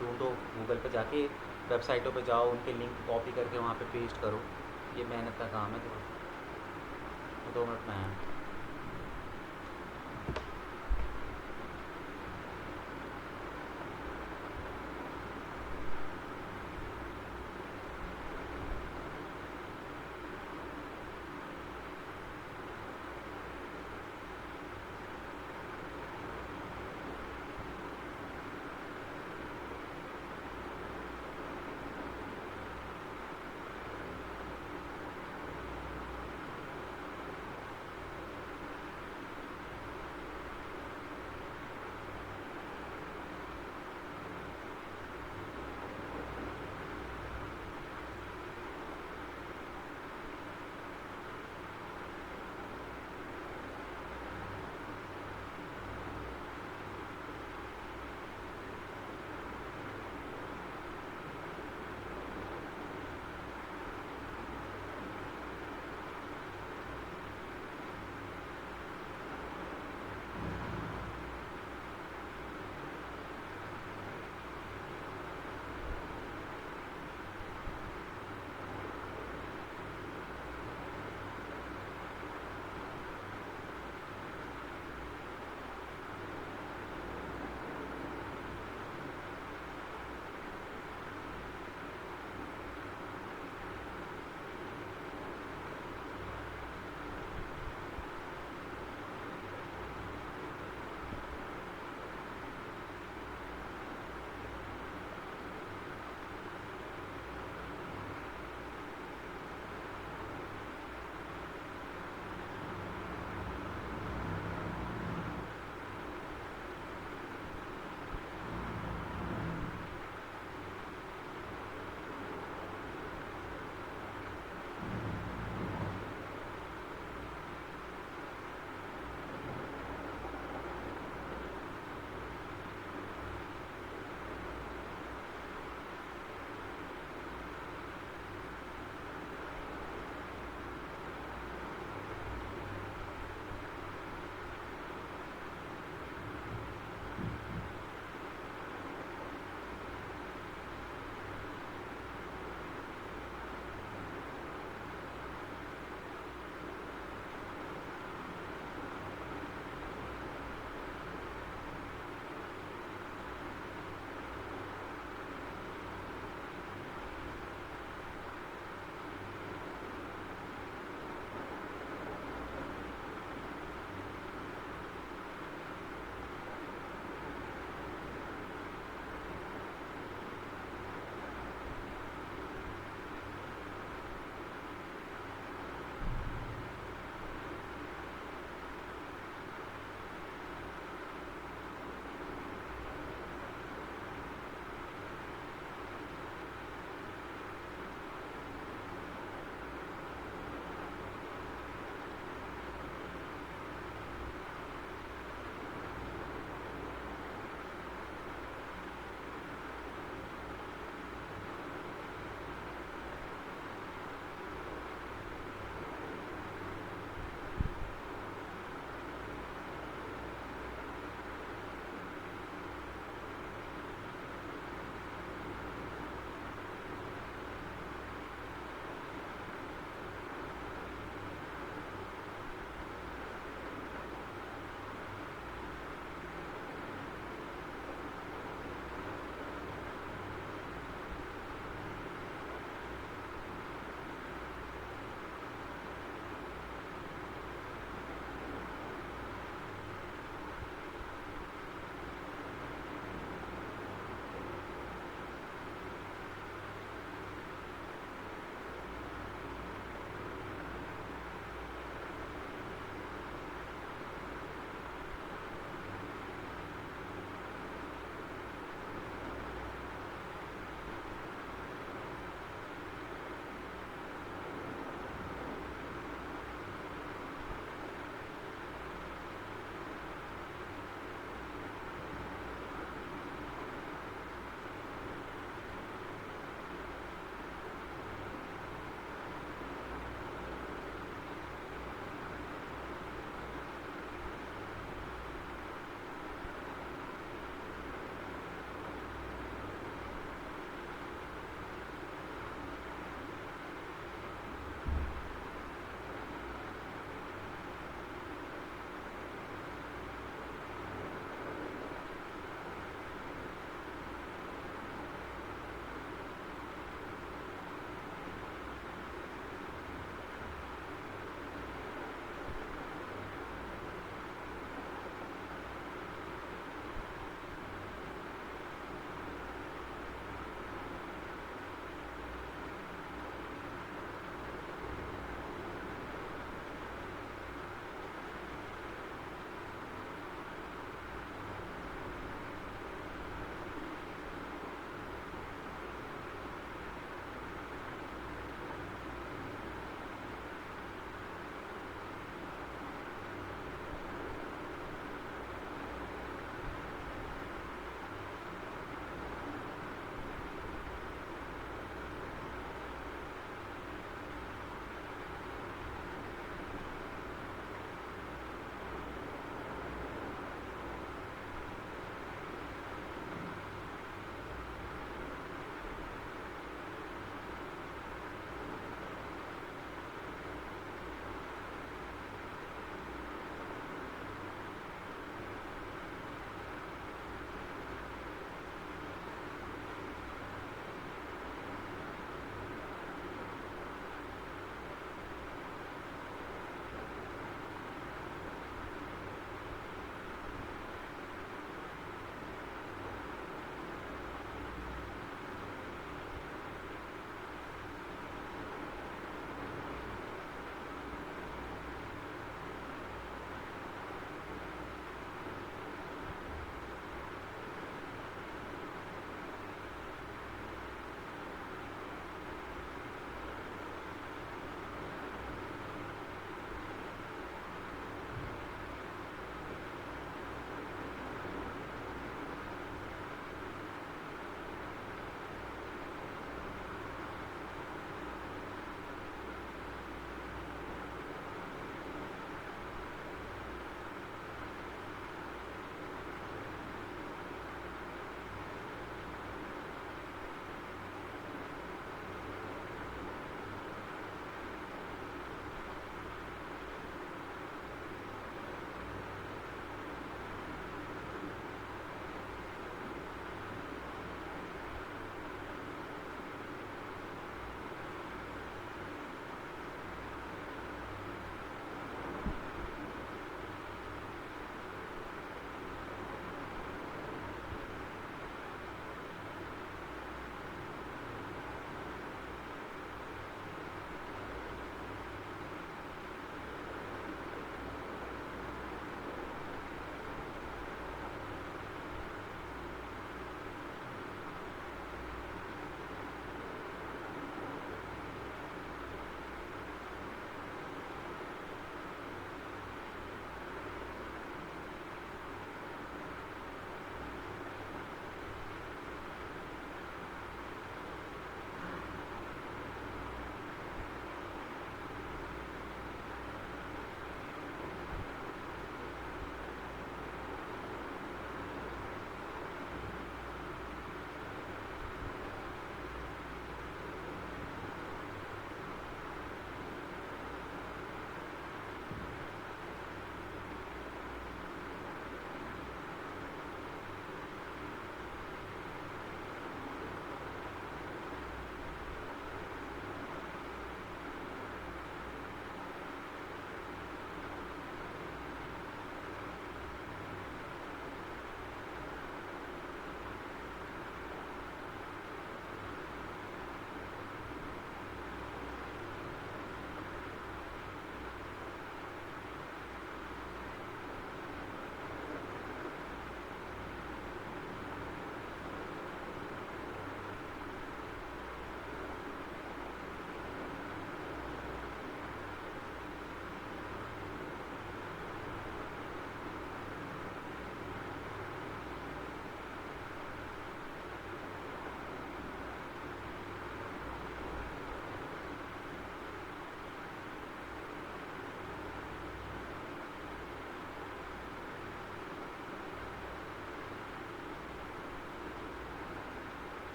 ढूंढो गूगल पे जाके, वेबसाइटों पे जाओ, उनके लिंक कॉपी करके वहाँ पे पेस्ट करो। ये मेहनत का काम है थोड़ा। मैं 2 मिनट में आया।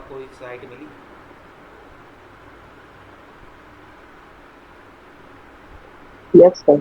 कोई साइट मिली? Yes, sir.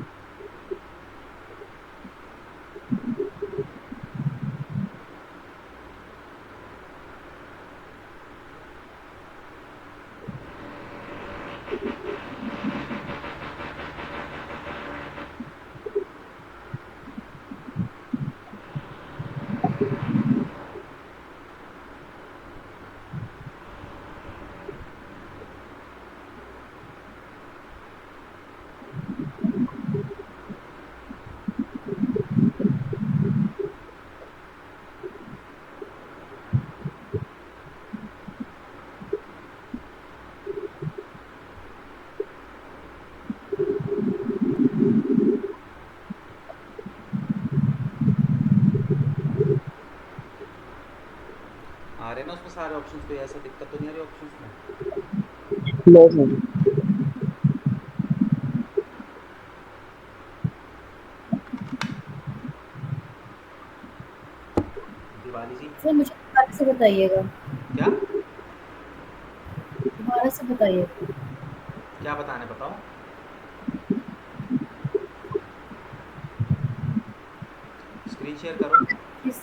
आ रहे हैं ना उसमें सारे ऑप्शंस? कोई ऐसा दिक्कत तो नहीं आ रही ऑप्शंस में? No, sir. दिवाली जी, सर मुझे दोबारा से बताइएगा, क्या दोबारा से बताइए। क्या बताने बताओ? स्क्रीन शेयर करो। किस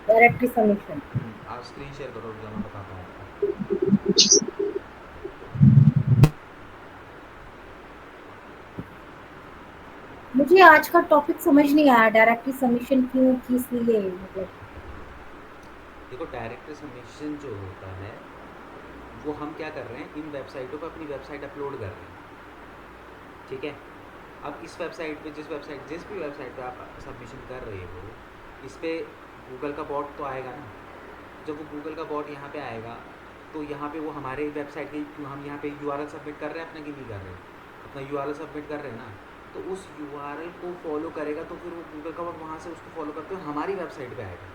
डायरेक्टरी सबमिशन? आप स्क्रीन शेयर करो, जो मैं बताता हूँ आपको। मुझे आज का टॉपिक समझ नहीं आया, डायरेक्टरी सबमिशन क्यों, किस लिए, मतलब देखो, डायरेक्टरी सबमिशन जो होता है वो हम क्या कर रहे हैं, इन वेबसाइटों पर अपनी वेबसाइट अपलोड कर रहे हैं, ठीक है? अब इस वेबसाइट पे जिस भी वेबसाइट पे आप सबमिशन कर रहे हो, इस पे गूगल का बॉट तो आएगा ना। जब वो गूगल का बॉट यहाँ पे आएगा तो यहाँ पे वो हमारे वेबसाइट की, हम यहाँ पे यूआरएल सबमिट कर रहे हैं अपना कि नहीं कर रहे? अपना यूआरएल सबमिट कर रहे हैं ना, तो उस यूआरएल को फॉलो करेगा तो फिर वो गूगल का बॉट वहाँ से उसको फॉलो करते हुए हमारी वेबसाइट पे आएगा।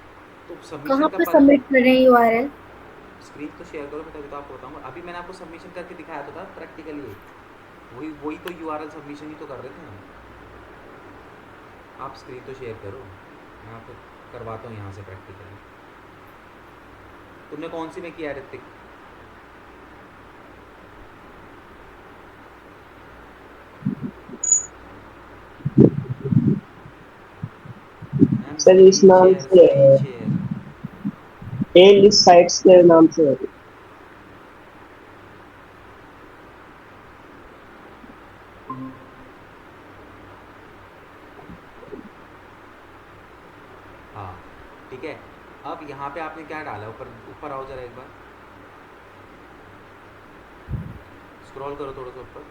तो कहाँ सबमिशन का पे सबमिट कर रहे हैं यूआरएल? स्क्रीन तो शेयर करो बेटा, अभी तो आपको बताऊँगा। अभी मैंने आपको सबमिशन करके दिखाया तो था प्रैक्टिकली, वही वही तो यूआरएल सबमिशन ही तो कर रहे थे हम। आप स्क्रीन तो शेयर करो, मैं आपको करवाता हूँ यहाँ से प्रैक्टिकली। तुमने कौन सी में किया ऋतिक? मैम सर इस स्क्रीन नाम शेयर, से स्क्रीन शेयर। ए लिस्ट साइट्स के नाम से है। हाँ ठीक है। अब यहाँ पे आपने क्या डाला? ऊपर ऊपर आओ जरा एक बार, स्क्रॉल करो थोड़ा सा ऊपर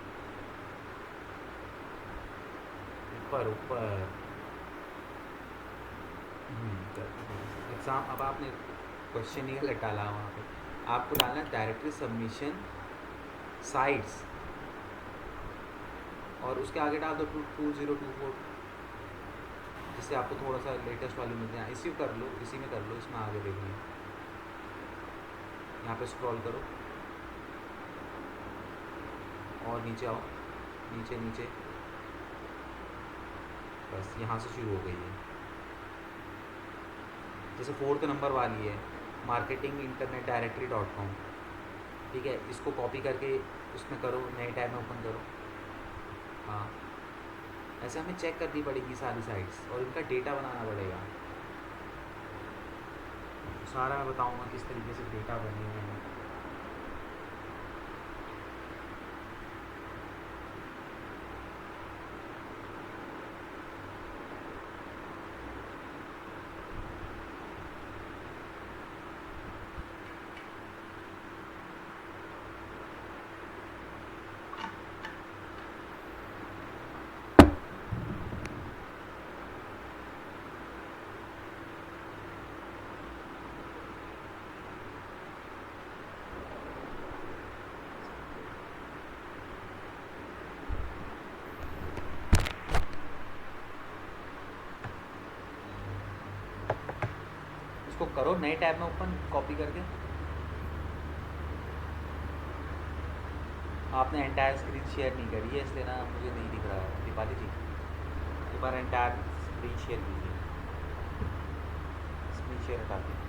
ऊपर ऊपर। एग्ज़ाम, अब आपने क्वेश्चन नहीं गलत डाला वहाँ पे। आपको डालना है डायरेक्टरी सबमिशन साइट्स, और उसके आगे डाल दो 2024, जिससे आपको थोड़ा सा लेटेस्ट वाली मिल जाए। इसी कर लो, इसी में कर लो, इसमें आगे देखिए। यहाँ पे स्क्रॉल करो और नीचे आओ, नीचे नीचे, बस यहाँ से शुरू हो गई है। जैसे 4th नंबर वाली है, मार्केटिंग इंटरनेट डायरेक्टरी .com, ठीक है? इसको कॉपी करके उसमें करो, नए टैब में ओपन करो। हाँ, ऐसे हमें चेक करनी पड़ेगी सारी साइट्स और इनका डेटा बनाना पड़ेगा। सारा मैं बताऊँगा किस तरीके से डेटा बने हुए हैं। इसको करो नए टैब में ओपन, कॉपी करके। आपने एंटायर स्क्रीन शेयर नहीं करी है, इसलिए ना मुझे नहीं दिख रहा है। दीपाली जी, एक बार एंटायर स्क्रीन शेयर कीजिए, स्क्रीन शेयर हटा दें।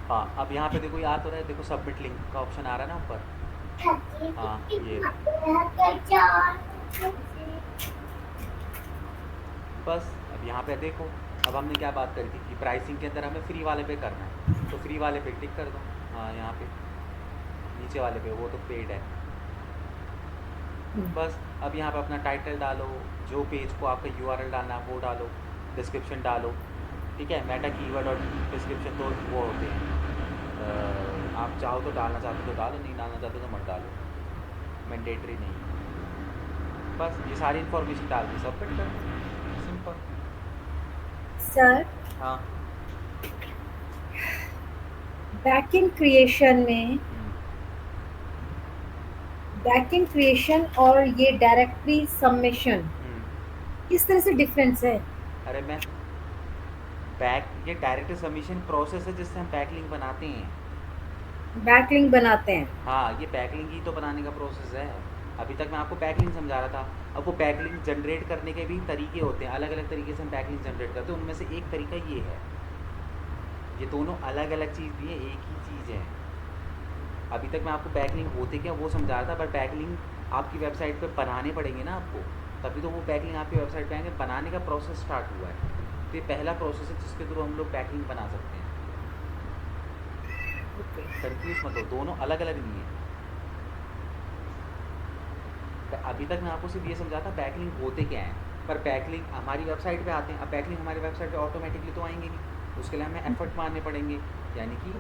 हाँ, अब यहाँ पे देखो, याद हो रहा है, देखो सबमिट लिंक का ऑप्शन आ रहा है ना ऊपर। हाँ, ये बस अब यहाँ पे देखो, अब हमने क्या बात करी थी कि प्राइसिंग के अंदर हमें फ्री वाले पे करना है, तो फ्री वाले पे टिक कर दो। हाँ, यहाँ पे नीचे वाले पे, वो तो पेड है। बस अब यहाँ पे अपना टाइटल डालो, जो पेज को आपका यूआरएल डालना है वो डालो, डिस्क्रिप्शन डालो, ठीक है। मेटा कीवर्ड और डिस्क्रिप्शन तो वो होते हैं, आप चाहो तो डालना चाहते हो तो डालो, नहीं डालना चाहते तो मत डालो, मैंडेटरी नहीं है। बस ये सारी इन्फॉर्मेशन डाल के सबमिट कर दो, सिंपल। सर, हाँ। बैकएंड क्रिएशन में बैकएंड क्रिएशन और ये डायरेक्टरी सबमिशन किस तरह से डिफरेंस है? अरे मैं ये डायरेक्ट सबमिशन प्रोसेस है जिससे हम बैकलिंक बनाते हैं। बैकलिंक बनाते हैं। हाँ, ये बैकलिंक ही तो बनाने का प्रोसेस है। अभी तक मैं आपको बैकलिंक समझा रहा था। अब वो बैकलिंक जनरेट करने के भी तरीके होते हैं, अलग अलग तरीके से हम बैकलिंक जनरेट करते हैं। उनमें से एक तरीका ये है, ये दोनों अलग अलग चीज़ भी है, एक ही चीज़ है। अभी तक मैं आपको बैकलिंक होते क्या वो समझा रहा था, बट बैकलिंक आपकी वेबसाइट पे बनाने पड़ेंगे ना आपको, तभी तो वो बैकलिंक आपकी वेबसाइट पे आएंगे। बनाने का प्रोसेस स्टार्ट हुआ है, तो ये पहला प्रोसेस है जिसके थ्रू हम लोग बैकलिंक बना सकते हैं। कंफ्यूज मत हो, दोनों अलग अलग नहीं है। अभी तक मैं आपको सिर्फ ये समझाता बैकलिंक होते क्या हैं, पर बैकलिंक हमारी वेबसाइट पे आते हैं। अब बैकलिंक हमारी वेबसाइट पे ऑटोमेटिकली तो आएंगे नहीं, उसके लिए हमें एफर्ट मारने पड़ेंगे, यानी कि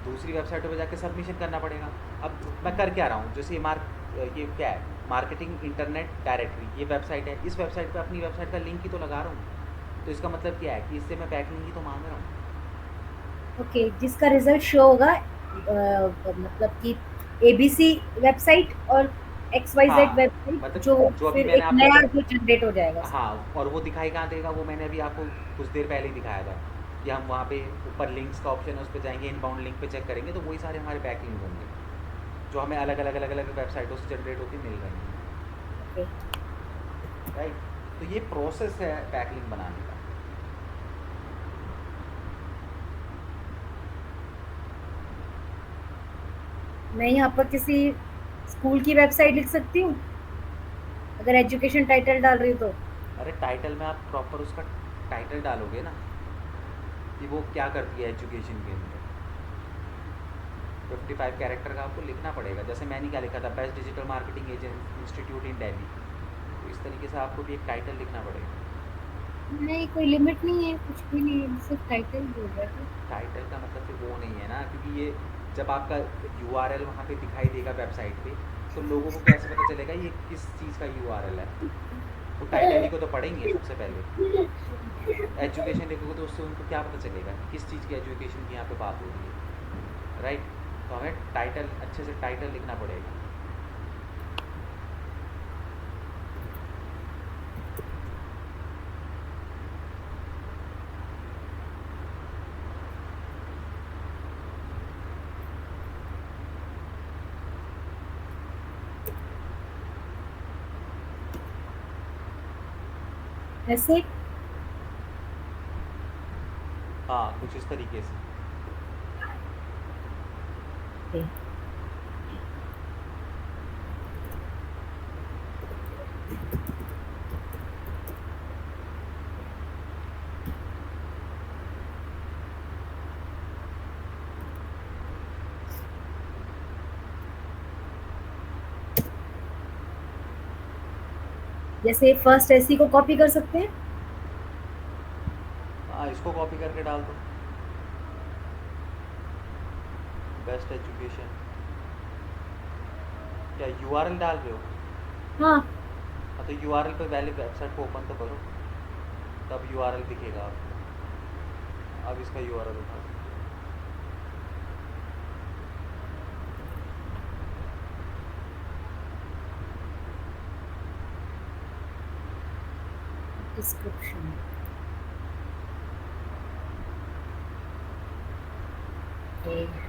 दूसरी वेबसाइटों पे जाके सबमिशन करना पड़ेगा। अब मैं कर क्या रहा हूँ, जैसे ये क्या है, मार्केटिंग इंटरनेट डायरेक्टरी, ये वेबसाइट है। इस वेबसाइट पे अपनी वेबसाइट का लिंक ही तो लगा रहा हूँ, तो इसका मतलब क्या है कि इससे मैं बैकलिंक ही तो मांग रहा हूँ। ओके, जिसका रिजल्ट शो होगा मतलब कि एबीसी वेबसाइट और XYZ हाँ, वेबसाइट, मतलब जो अभी फिर मैंने एक आपको नया जो जनरेट हो जाएगा। हाँ, और वो दिखाई कहाँ देगा, वो मैंने अभी आपको कुछ देर पहले ही दिखाया था कि हम वहाँ पे ऊपर लिंक्स का ऑप्शन है, उस पर जाएंगे, इनबाउंड लिंक पे चेक करेंगे, तो वही सारे हमारे बैकलिंक होंगे जो हमें अलग अलग अलग अलग वेबसाइटों से जनरेट होकर मिल रहे हैं। ओके, राइट, तो ये प्रोसेस है बैकलिंक बनाने का। मैं यहाँ पर किसी स्कूल की वेबसाइट लिख सकती हूँ अगर एजुकेशन टाइटल डाल रही हूँ तो? अरे टाइटल में आप प्रॉपर उसका टाइटल डालोगे ना कि वो क्या करती है एजुकेशन के अंदर। 55 कैरेक्टर का आपको लिखना पड़ेगा। जैसे मैंने क्या लिखा था, best digital marketing agent institute इन दिल्ली, तो इस तरीके से आपको भी एक टाइटल लिखना पड़ेगा। नहीं, कोई लिमिट नहीं है, कुछ भी नहीं है, सिर्फ टाइटल बोल रहा था। टाइटल का मतलब फिर वो नहीं है ना, क्योंकि ये जब आपका यूआरएल वहाँ पे दिखाई देगा वेबसाइट पे, तो लोगों को कैसे पता चलेगा ये किस चीज़ का यूआरएल है। वो टाइटल ही को तो पढ़ेंगे सबसे पहले। एजुकेशन लिखोगे तो उससे उनको क्या पता चलेगा कि किस चीज़ की एजुकेशन की यहाँ पे बात हो रही है। राइट, तो हमें टाइटल, अच्छे से टाइटल लिखना पड़ेगा। ऐसे हाँ, कुछ इस तरीके से। ओके, जैसे फर्स्ट ऐसी को कॉपी कर सकते हैं। हाँ, इसको कॉपी करके डाल दो, बेस्ट एजुकेशन। क्या यूआरएल डाल रहे हो? हाँ, हाँ, तो यूआरएल पे पहले वेबसाइट को ओपन तो करो। तब यूआरएल दिखेगा आपको। अब इसका यूआरएल उठा सकते डिस्क्रिप्शन। ओके,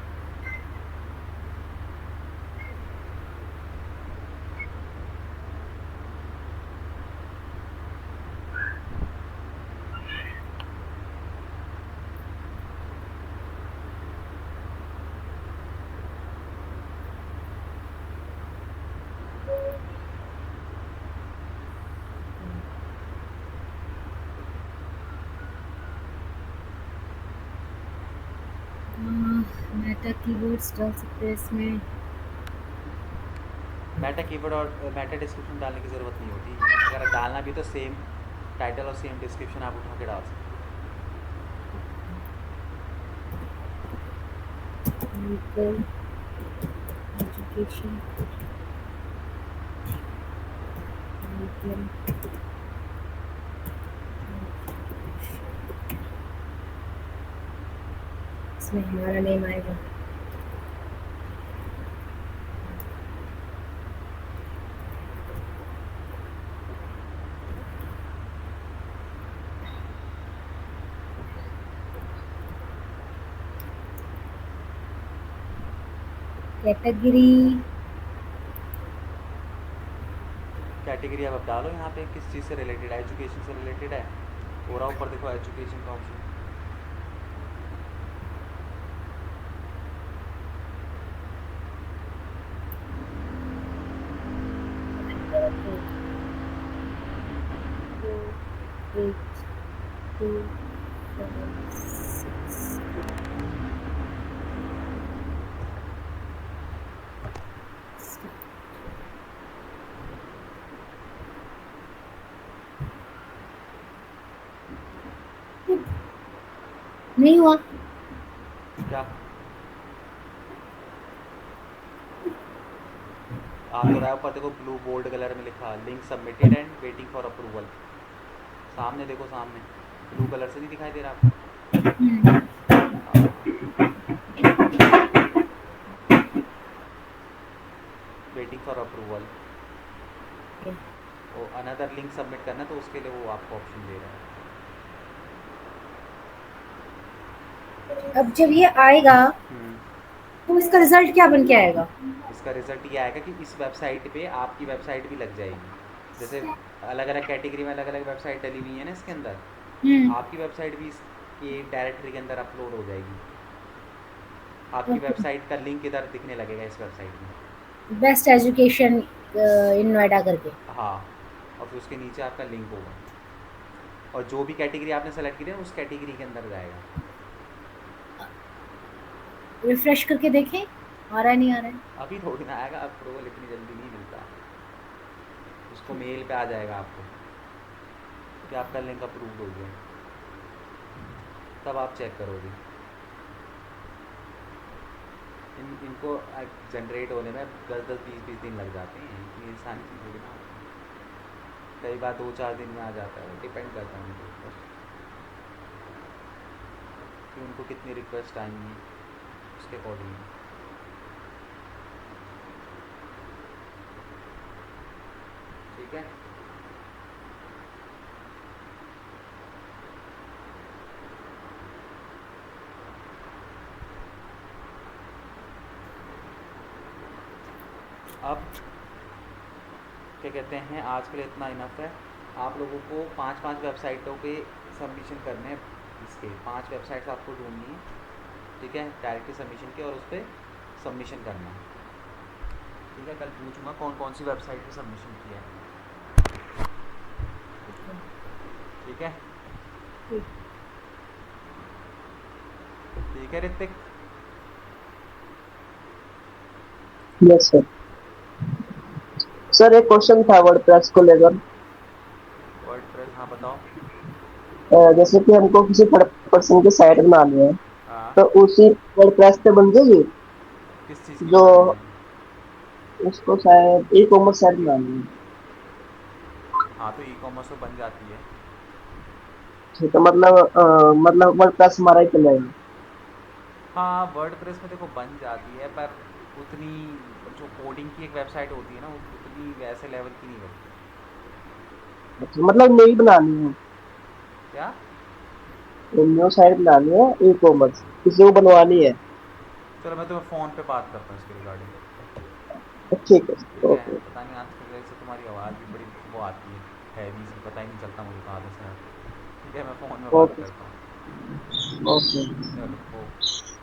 मेटा कीवर्ड्स डाल सकते हैं इसमें। मेटा कीवर्ड और मेटा डिस्क्रिप्शन डालने की ज़रूरत नहीं होती। अगर डालना भी तो सेम टाइटल और सेम डिस्क्रिप्शन आप उठा के डाल सकते लीगल एजुकेशन, लीगल इसमें हमारा नेम आएगा। कैटेगरी, कैटेगरी अब आप डालो यहाँ पे किस चीज़ से रिलेटेड है। एजुकेशन से रिलेटेड है, पूरा ऊपर देखो एजुकेशन का option. Eight, two, seven, six. नहीं हुआ। क्या आ तो रहा है ऊपर देखो, ब्लू बोल्ड कलर में लिखा link submitted and waiting for approval. सामने देखो, सामने ब्लू कलर से नहीं दिखाई दे रहा आपको? हाँ, वेटिंग फॉर अप्रूवल। वो अनदर लिंक सबमिट करना तो उसके लिए वो आपको ऑप्शन दे रहा है। अब जब ये आएगा हम्म, तो इसका रिजल्ट क्या बन के आएगा? इसका रिजल्ट ये आएगा कि इस वेबसाइट पे आपकी वेबसाइट भी लग जाएगी। जैसे अलग अलग कैटेगरी में अलग अलग वेबसाइट डली हुई है ना इसके अंदर, आपकी वेबसाइट भी इसके डायरेक्टरी के अंदर अपलोड हो जाएगी। आपकी ओके, वेबसाइट का लिंक इधर दिखने लगेगा इस वेबसाइट में। बेस्ट एजुकेशन इन नोएडा करके। हाँ, और फिर उसके नीचे आपका लिंक होगा, और जो भी कैटेगरी आपने सेलेक्ट की है उस कैटेगरी के अंदर जाएगा। रिफ्रेश करके देखें आ रहा है नहीं आ रहा है। अभी थोड़ी ना आएगा, अप्रूवल इतनी जल्दी नहीं मिलता। उसको मेल पे आ जाएगा आपको कि आपका लिंक अप्रूव हो गया, तब आप चेक करोगे। इनको जनरेट होने में 10-10 20-20 दिन लग जाते हैं, इतनी आसानी से थोड़ी ना होती है। कई बार 2-4 दिन में आ जाता है, डिपेंड करता है उनके ऊपर कि उनको कितनी रिक्वेस्ट आई हैं, उसके अकॉर्डिंग। ठीक है, अब क्या कहते हैं, आज के लिए इतना इनफ है। आप लोगों को 5-5 वेबसाइटों पे सबमिशन करने हैं। इसके 5 वेबसाइट्स आपको ढूंढनी है, ठीक है, डायरेक्टली सबमिशन के, और उस पर सबमिशन करना है। ठीक है, कल पूछूंगा कौन कौन सी वेबसाइट पे सबमिशन किया है। ठीक है, ठीक। ठीक है ऋतिक। Yes sir. सर एक क्वेश्चन था वर्डप्रेस को लेकर। वर्डप्रेस, हाँ बताओ। जैसे कि हमको किसी थर्ड पर्सन की साइट बनानी है, हाँ, तो उसी वर्डप्रेस पे बन जाएगी। किस चीज़ की जो बनानी है? उसको शायद ई कॉमर्स साइट बनानी है। हाँ, तो ई कॉमर्स तो बन जाती है। अच्छा तो मतलब वर्डप्रेस हमारा ही चलेगा। हाँ वर्डप्रेस में देखो बन जाती है, पर उतनी जो कोडिंग की एक वेबसाइट होती है ना, उतनी वैसे लेवल की नहीं बनती। अच्छा मतलब नई बनानी है, क्या? न्यू साइट बनानी है ई कॉमर्स, किसी को बनवानी है। चलो मैं तुम्हें फ़ोन पे बात करता हूँ इसके रिगार्डिंग। ठीक है ठीक है, ओके। पता नहीं आजकल वैसे तुम्हारी आवाज़ भी बड़ी वो आती है, हैवी सी, पता ही नहीं चलता मुझे कहाँ से है। ठीक है, मैं फ़ोन में बात ओके करता हूँ। ओके। चलो ओके।